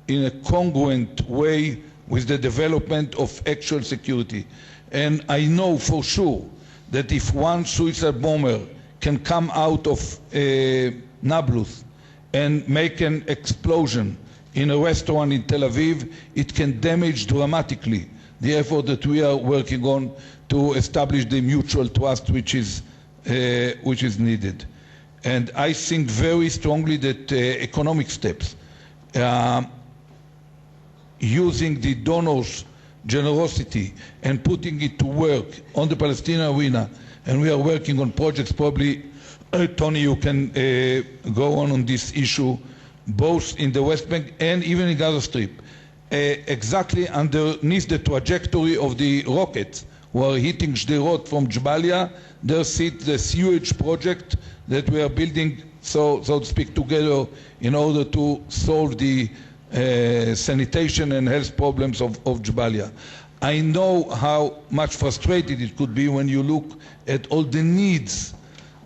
in a congruent way with the development of actual security. And I know for sure that if one suicide bomber can come out of Nablus and make an explosion in a restaurant in Tel Aviv, it can damage dramatically the effort that we are working on to establish the mutual trust which is needed. And I think very strongly that economic steps, using the donors' generosity and putting it to work on the Palestinian arena, and we are working on projects. Probably, Tony, you can go on this issue, both in the West Bank and even in Gaza Strip, exactly underneath the trajectory of the rockets who are hitting Sderot from Jabalia. There sits the sewage project that we are building, so to speak, together in order to solve the sanitation and health problems of Jabalia. I know how much frustrated it could be when you look at all the needs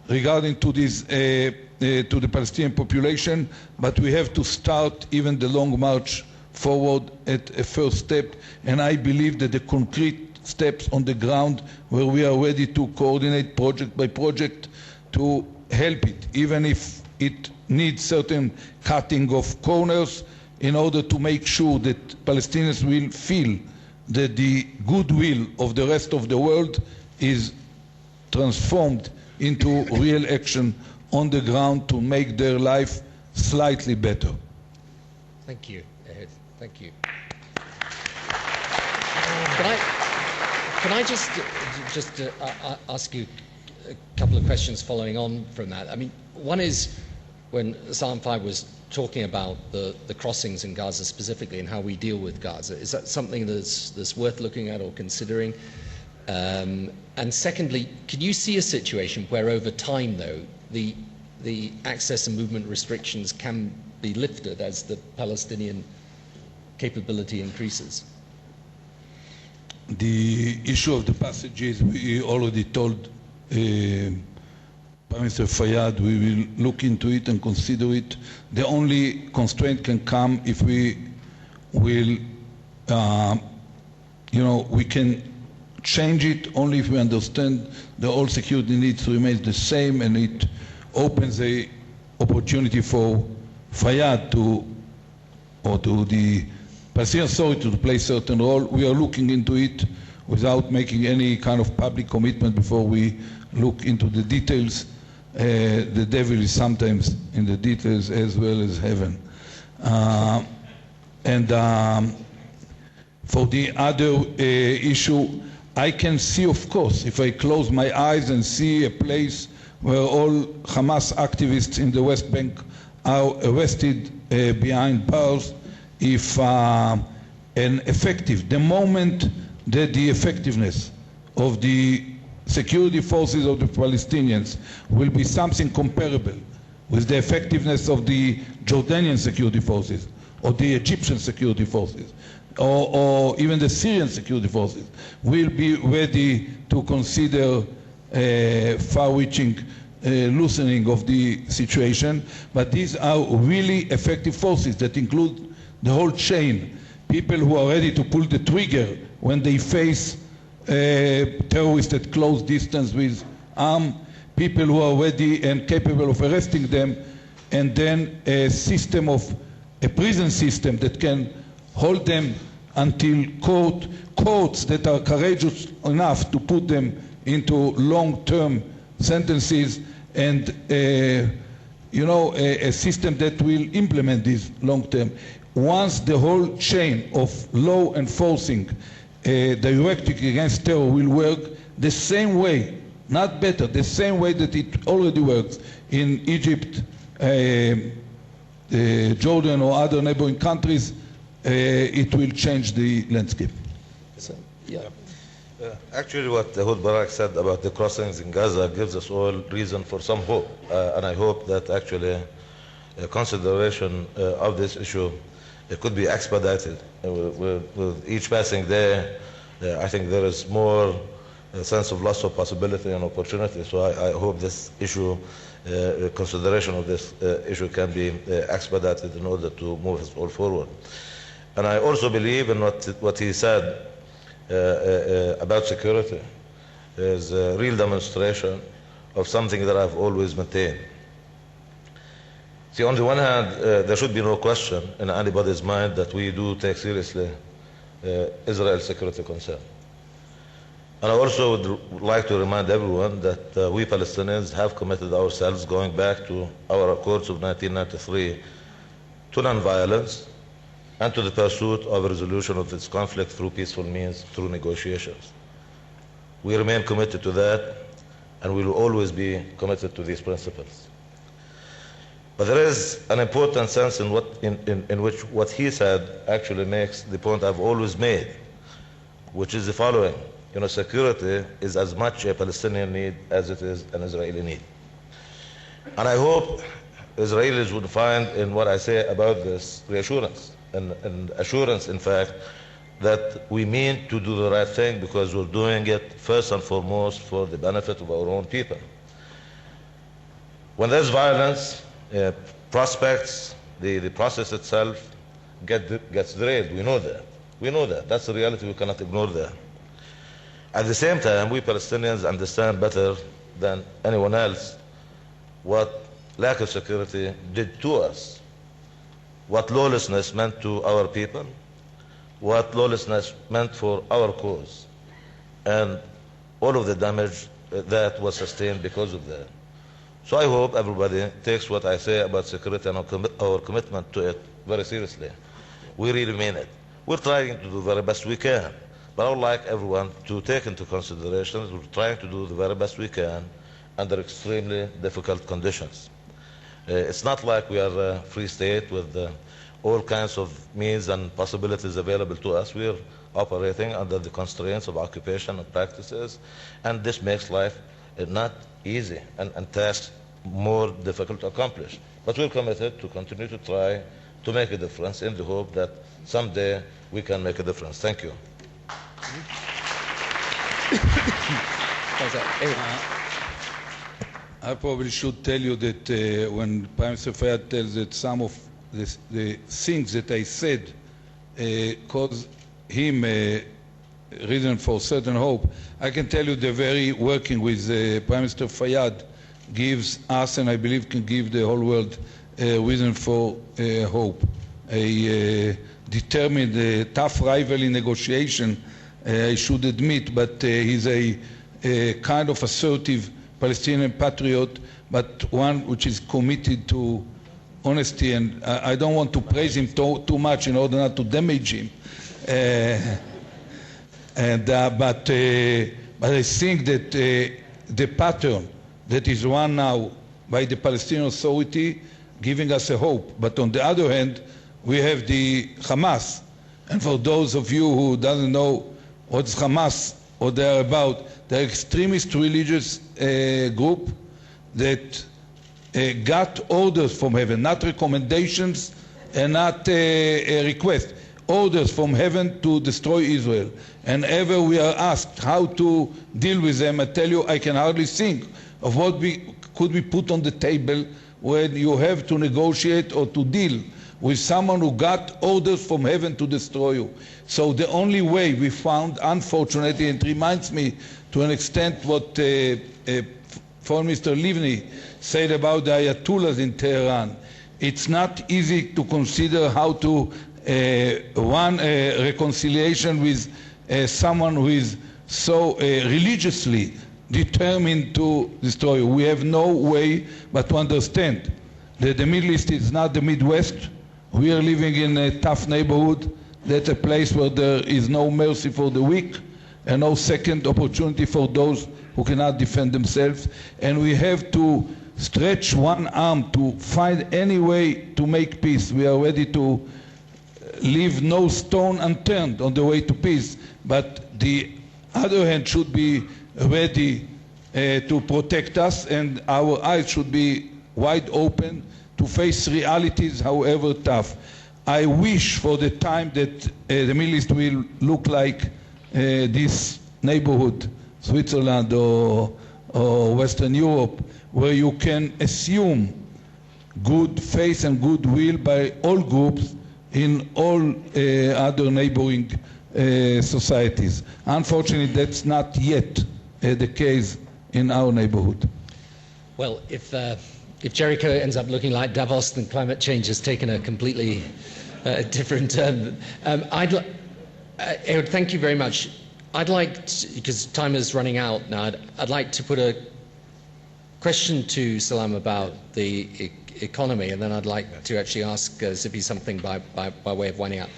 regarding to this to the Palestinian population, but we have to start even the long march forward at a first step, and I believe that the concrete steps on the ground where we are ready to coordinate project by project to help it, even if it needs certain cutting of corners, in order to make sure that Palestinians will feel that the goodwill of the rest of the world is transformed into real action on the ground to make their life slightly better. Thank you, Ehud. Thank you. Can I just ask you a couple of questions following on from that? I mean, one is, when Salam was talking about the crossings in Gaza specifically and how we deal with Gaza, is that something that's worth looking at or considering? And secondly, can you see a situation where over time, though, the access and movement restrictions can be lifted as the Palestinian capability increases? The issue of the passages, we already told Prime Minister Fayyad we will look into it and consider it. The only constraint can come if we will, we can change it only if we understand the whole security needs to remain the same, and it opens a opportunity for Fayyad to the Palestinian Authority to play a certain role. We are looking into it without making any kind of public commitment before we look into the details. The devil is sometimes in the details as well as heaven. For the other issue, I can see, of course, if I close my eyes and see a place where all Hamas activists in the West Bank are arrested behind bars, if the moment that the effectiveness of the security forces of the Palestinians will be something comparable with the effectiveness of the Jordanian security forces or the Egyptian security forces or even the Syrian security forces, will be ready to consider far-reaching loosening of the situation. But these are really effective forces that include the whole chain. People who are ready to pull the trigger when they face terrorists at close distance with arm, people who are ready and capable of arresting them, and then a prison system that can hold them until courts that are courageous enough to put them into long-term sentences, and a system that will implement these long-term. Once the whole chain of law enforcing directly against terror will work the same way, not better, the same way that it already works in Egypt, Jordan or other neighboring countries, it will change the landscape. So, yeah. Actually, what Ehud Barak said about the crossings in Gaza gives us all reason for some hope. And I hope that actually consideration of this issue could be expedited. With each passing day, I think there is more sense of loss of possibility and opportunity. So I hope this issue, consideration of this issue can be expedited in order to move us all forward. And I also believe in what he said about security is a real demonstration of something that I've always maintained. See, on the one hand, there should be no question in anybody's mind that we do take seriously Israel's security concern. And I also would like to remind everyone that we Palestinians have committed ourselves, going back to our accords of 1993, to non-violence and to the pursuit of a resolution of this conflict through peaceful means, through negotiations. We remain committed to that, and we will always be committed to these principles. But there is an important sense in which what he said actually makes the point I've always made, which is the following. Security is as much a Palestinian need as it is an Israeli need. And I hope Israelis would find in what I say about this reassurance and assurance, in fact, that we mean to do the right thing because we're doing it first and foremost for the benefit of our own people. When there's violence, prospects, the process itself gets derailed. We know that. We know that. That's the reality. We cannot ignore that. At the same time, we Palestinians understand better than anyone else what lack of security did to us, what lawlessness meant to our people, what lawlessness meant for our cause, and all of the damage that was sustained because of that. So I hope everybody takes what I say about security and our commitment to it very seriously. We really mean it. We're trying to do the very best we can. But I would like everyone to take into consideration that we're trying to do the very best we can under extremely difficult conditions. It's not like we are a free state with all kinds of means and possibilities available to us. We're operating under the constraints of occupation and practices, and this makes life not easy and tasks more difficult to accomplish. But we're committed to continue to try to make a difference in the hope that someday we can make a difference. Thank you. I probably should tell you that when Prime Minister Fayyad tells that some of the things that I said caused him reason for certain hope. I can tell you the very working with Prime Minister Fayyad gives us, and I believe can give the whole world, reason for hope. A determined, tough rival in negotiation, I should admit, but he's a kind of assertive Palestinian patriot, but one which is committed to honesty, and I don't want to praise him too much in order not to damage him. But I think that the pattern that is run now by the Palestinian Authority giving us a hope. But on the other hand, we have the Hamas. And for those of you who doesn't know what's Hamas, what they're about, they're extremist religious group that got orders from heaven, not recommendations and not a request, orders from heaven to destroy Israel. And ever we are asked how to deal with them, I tell you, I can hardly think of what could be put on the table when you have to negotiate or to deal with someone who got orders from heaven to destroy you. So the only way we found, unfortunately, and it reminds me to an extent what Foreign Minister Livni said about the Ayatollahs in Tehran. It's not easy to consider how to run a reconciliation with someone who is so religiously determined to destroy you. We have no way but to understand that the Middle East is not the Midwest. We are living in a tough neighborhood. That's a place where there is no mercy for the weak and no second opportunity for those who cannot defend themselves. And we have to stretch one arm to find any way to make peace. We are ready to leave no stone unturned on the way to peace, but the other hand should be ready to protect us, and our eyes should be wide open to face realities, however tough. I wish for the time that the Middle East will look like this neighborhood, Switzerland or Western Europe, where you can assume good faith and goodwill by all groups in all other neighboring societies. Unfortunately, that's not yet the case in our neighborhood. Well, if Jericho ends up looking like Davos, then climate change has taken a completely different turn. Ehud, thank you very much. I'd like to, because time is running out now, I'd like to put a question to Salam about the economy, and then I'd like to actually ask Tzipi something by way of winding up.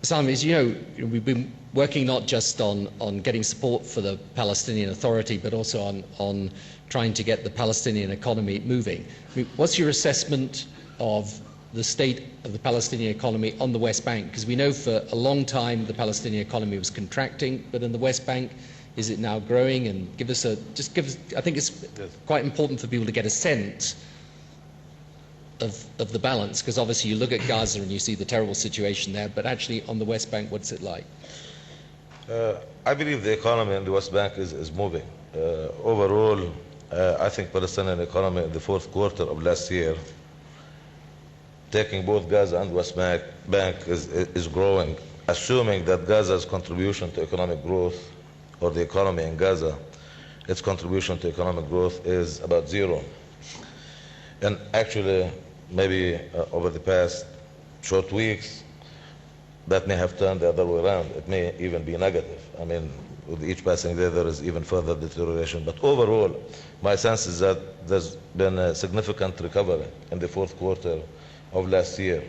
Salam, as you know, we've been working not just on getting support for the Palestinian Authority, but also on trying to get the Palestinian economy moving. I mean, what's your assessment of the state of the Palestinian economy on the West Bank? Because we know for a long time the Palestinian economy was contracting, but in the West Bank, is it now growing? And just give us, I think it's quite important for people to get a sense of the balance, because obviously you look at Gaza and you see the terrible situation there, but actually on the West Bank, what's it like? I believe the economy in the West Bank is moving. Overall, I think Palestinian economy in the fourth quarter of last year, taking both Gaza and West Bank is growing, assuming that Gaza's contribution to economic growth, or the economy in Gaza, its contribution to economic growth is about zero. And actually, maybe over the past short weeks, that may have turned the other way around. It may even be negative. I mean, with each passing day, there is even further deterioration. But overall, my sense is that there's been a significant recovery in the fourth quarter of last year.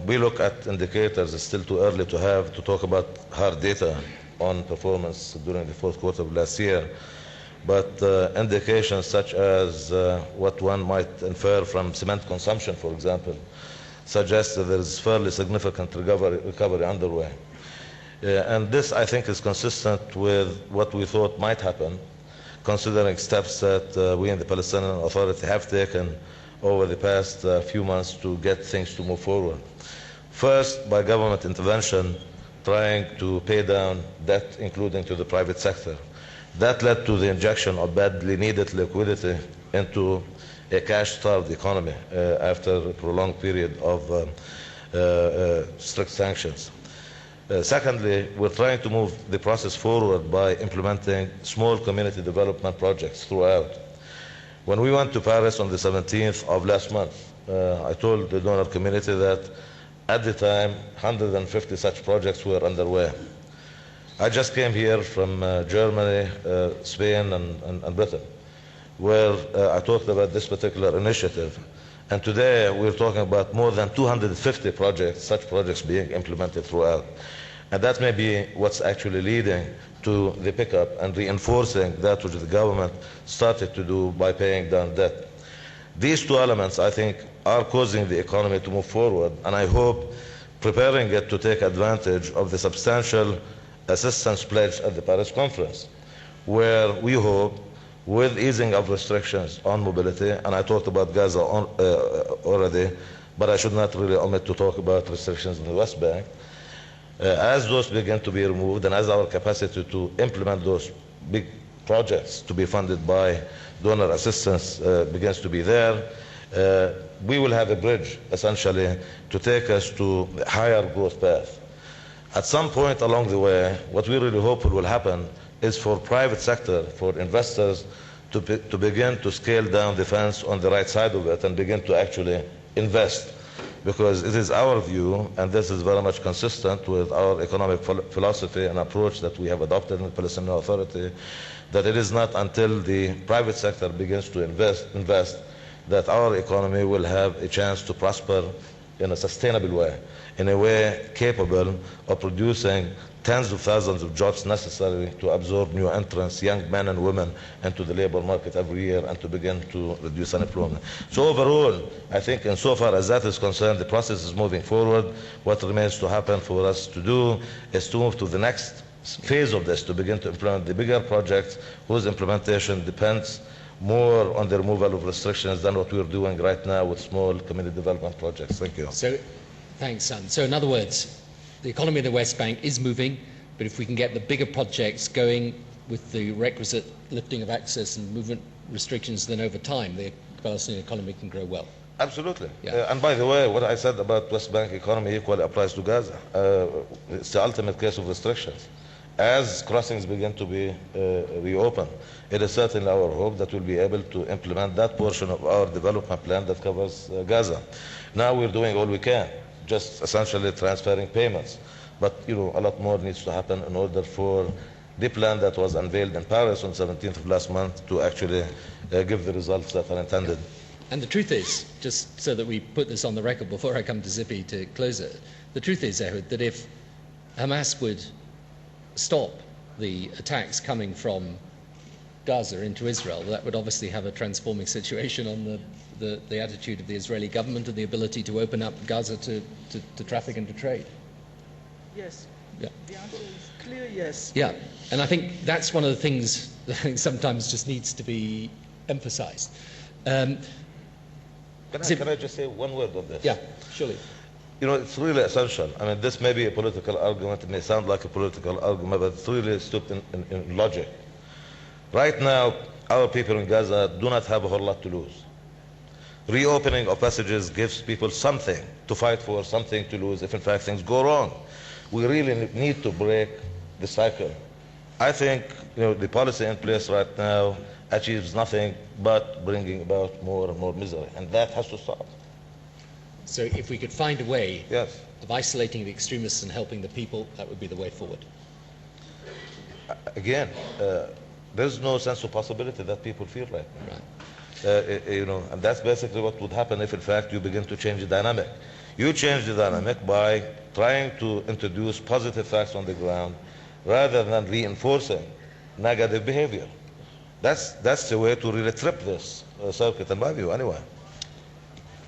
We look at indicators. It's still too early to talk about hard data on performance during the fourth quarter of last year. But indications such as what one might infer from cement consumption, for example, suggests that there is fairly significant recovery underway. And this, I think, is consistent with what we thought might happen, considering steps that we in the Palestinian Authority have taken over the past few months to get things to move forward. First, by government intervention, trying to pay down debt, including to the private sector. That led to the injection of badly needed liquidity into a cash-starved economy after a prolonged period of strict sanctions. Secondly, we're trying to move the process forward by implementing small community development projects throughout. When we went to Paris on the 17th of last month, I told the donor community that at the time 150 such projects were underway. I just came here from Germany, Spain, and Britain, where I talked about this particular initiative. And today we're talking about more than 250 projects, such projects being implemented throughout. And that may be what's actually leading to the pickup and reinforcing that which the government started to do by paying down debt. These two elements, I think, are causing the economy to move forward, and I hope preparing it to take advantage of the substantial assistance pledge at the Paris conference, where we hope, with easing of restrictions on mobility, and I talked about Gaza already, but I should not really omit to talk about restrictions in the West Bank. As those begin to be removed, and as our capacity to implement those big projects to be funded by donor assistance begins to be there, we will have a bridge, essentially, to take us to a higher growth path. At some point along the way, what we really hope will happen is for private sector, for investors, to begin to scale down the fence on the right side of it and begin to actually invest. Because it is our view, and this is very much consistent with our economic philosophy and approach that we have adopted in the Palestinian Authority, that it is not until the private sector begins to invest that our economy will have a chance to prosper in a sustainable way, in a way capable of producing tens of thousands of jobs necessary to absorb new entrants, young men and women, into the labor market every year and to begin to reduce unemployment. So overall, I think insofar as that is concerned, the process is moving forward. What remains to happen for us to do is to move to the next phase of this, to begin to implement the bigger projects whose implementation depends more on the removal of restrictions than what we're doing right now with small community development projects. Thank you. So, thanks, Sam. So in other words, the economy in the West Bank is moving, but if we can get the bigger projects going with the requisite lifting of access and movement restrictions, then over time the Palestinian economy can grow well. Absolutely. Yeah. And by the way, what I said about West Bank economy equally applies to Gaza. It's the ultimate case of restrictions. As crossings begin to be reopened, it is certainly our hope that we'll be able to implement that portion of our development plan that covers Gaza. Now we're doing all we can, just essentially transferring payments. But a lot more needs to happen in order for the plan that was unveiled in Paris on 17th of last month to actually give the results that are intended. And the truth is, just so that we put this on the record before I come to Tzipi to close it, the truth is, Ehud, that if Hamas would stop the attacks coming from Gaza into Israel, that would obviously have a transforming situation on the attitude of the Israeli government and the ability to open up Gaza to traffic and to trade. Yes. Yeah. The answer is clear, yes. Yeah, and I think that's one of the things that I think sometimes just needs to be emphasized. Can I just say one word on this? Yeah, surely. It's really essential. I mean, this may be a political argument, it may sound like a political argument, but it's really steeped in logic. Right now, our people in Gaza do not have a whole lot to lose. Reopening of passages gives people something to fight for, something to lose if in fact things go wrong. We really need to break the cycle. I think the policy in place right now achieves nothing but bringing about more and more misery, and that has to stop. So if we could find a way Yes. of isolating the extremists and helping the people, that would be the way forward. Again, there's no sense of possibility that people feel right now. Right. And that's basically what would happen if in fact you begin to change the dynamic. You change the dynamic by trying to introduce positive facts on the ground rather than reinforcing negative behavior. That's the way to really trip this circuit, in my view, anyway.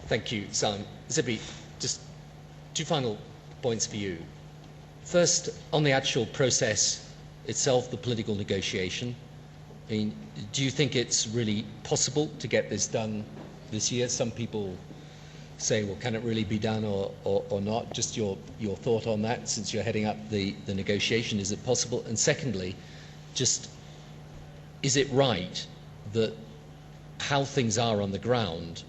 Thank you, Salam. Tzipi, just two final points for you. First, on the actual process itself, the political negotiation, I mean, do you think it's really possible to get this done this year? Some people say, well, can it really be done or not? Just your thought on that, since you're heading up the negotiation. Is it possible? And secondly, just is it right that how things are on the ground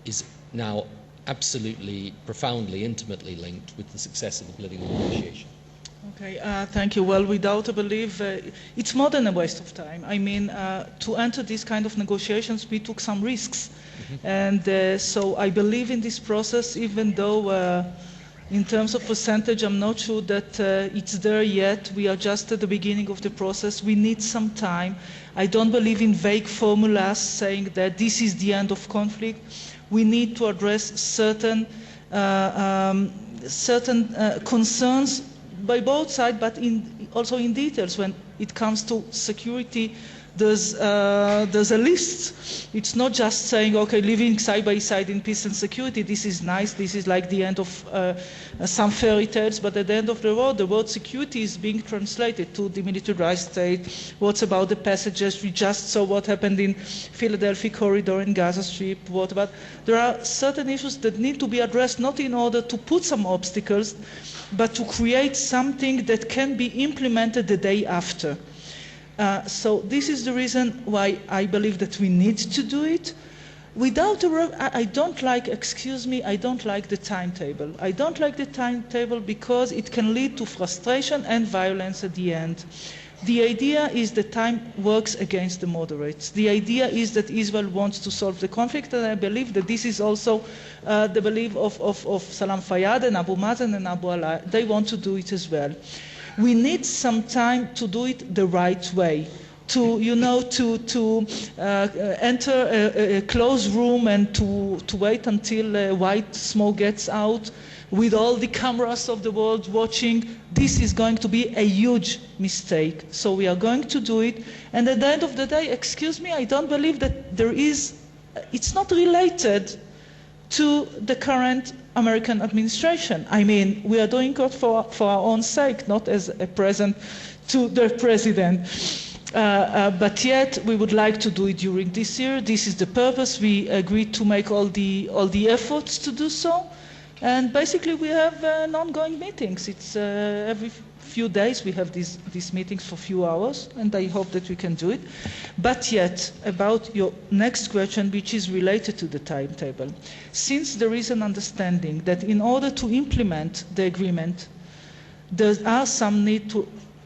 is now absolutely, profoundly, intimately linked with the success of the political negotiation? Okay, thank you. Well, without a belief, it's more than a waste of time. I mean, to enter this kind of negotiations, we took some risks. And so I believe in this process, even though in terms of percentage, I'm not sure that it's there yet. We are just at the beginning of the process. We need some time. I don't believe in vague formulas saying that this is the end of conflict. We need to address certain concerns by both sides, but also in details. When it comes to security, there's a list. It's not just saying, okay, living side by side in peace and security, this is nice, this is like the end of some fairy tales, but at the end of the word security is being translated to demilitarized state. What's about the passages? We just saw what happened in Philadelphia corridor in Gaza Strip. What about? There are certain issues that need to be addressed, not in order to put some obstacles, but to create something that can be implemented the day after. So this is the reason why I believe that we need to do it. Without I don't like, excuse me, I don't like the timetable. I don't like the timetable because it can lead to frustration and violence at the end. The idea is that time works against the moderates. The idea is that Israel wants to solve the conflict, and I believe that this is also the belief of Salam Fayyad and Abu Mazen and Abu Ala. They want to do it as well. We need some time to do it the right way, to enter a closed room and to wait until white smoke gets out with all the cameras of the world watching. This is going to be a huge mistake. So we are going to do it. And at the end of the day, excuse me, I don't believe that it's not related to the current American administration. I mean, we are doing it for our own sake, not as a present to the president. But yet, we would like to do it during this year. This is the purpose. We agreed to make all the efforts to do so. And basically, we have ongoing meetings. It's every few days we have these meetings for a few hours, and I hope that we can do it. But yet, about your next question, which is related to the timetable, since there is an understanding that in order to implement the agreement, there are some need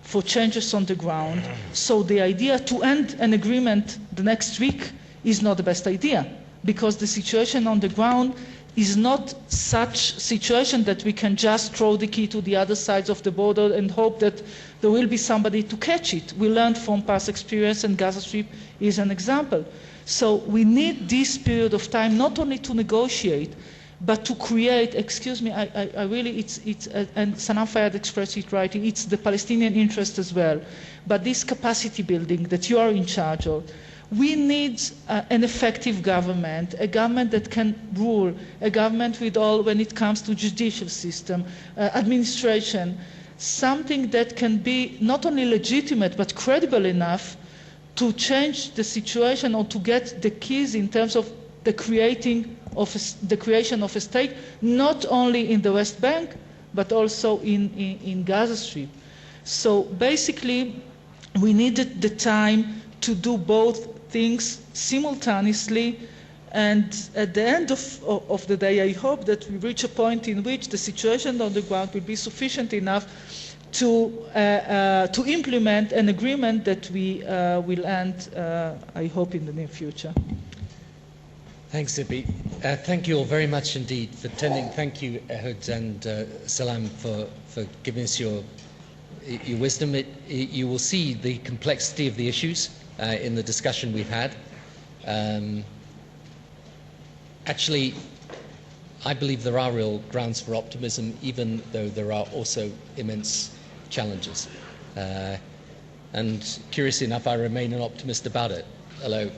for changes on the ground, so the idea to end an agreement the next week is not the best idea, because the situation on the ground is not such situation that we can just throw the key to the other sides of the border and hope that there will be somebody to catch it. We learned from past experience, and Gaza Strip is an example. So we need this period of time not only to negotiate, but to create, excuse me, I really, and Salam Fayyad expressed it rightly, it's the Palestinian interest as well. But this capacity building that you are in charge of, we need an effective government, a government that can rule, a government with all, when it comes to judicial system, administration, something that can be not only legitimate but credible enough to change the situation or to get the keys in terms of the creation of a state, not only in the West Bank, but also in Gaza Strip. So basically, we needed the time to do both things simultaneously, and at the end of the day, I hope that we reach a point in which the situation on the ground will be sufficient enough to implement an agreement that we will end, I hope, in the near future. Thanks, Tzipi. Thank you all very much indeed for attending. Thank you, Ehud and Salam, for giving us your wisdom. You will see the complexity of the issues in the discussion we've had. Actually, I believe there are real grounds for optimism, even though there are also immense challenges. And curiously enough, I remain an optimist about it. Although,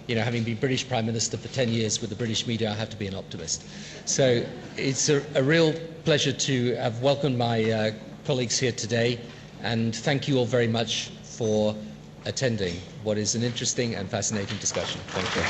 having been British Prime Minister for 10 years with the British media, I have to be an optimist. So it's a real pleasure to have welcomed my colleagues here today, and thank you all very much for attending what is an interesting and fascinating discussion. Thank you.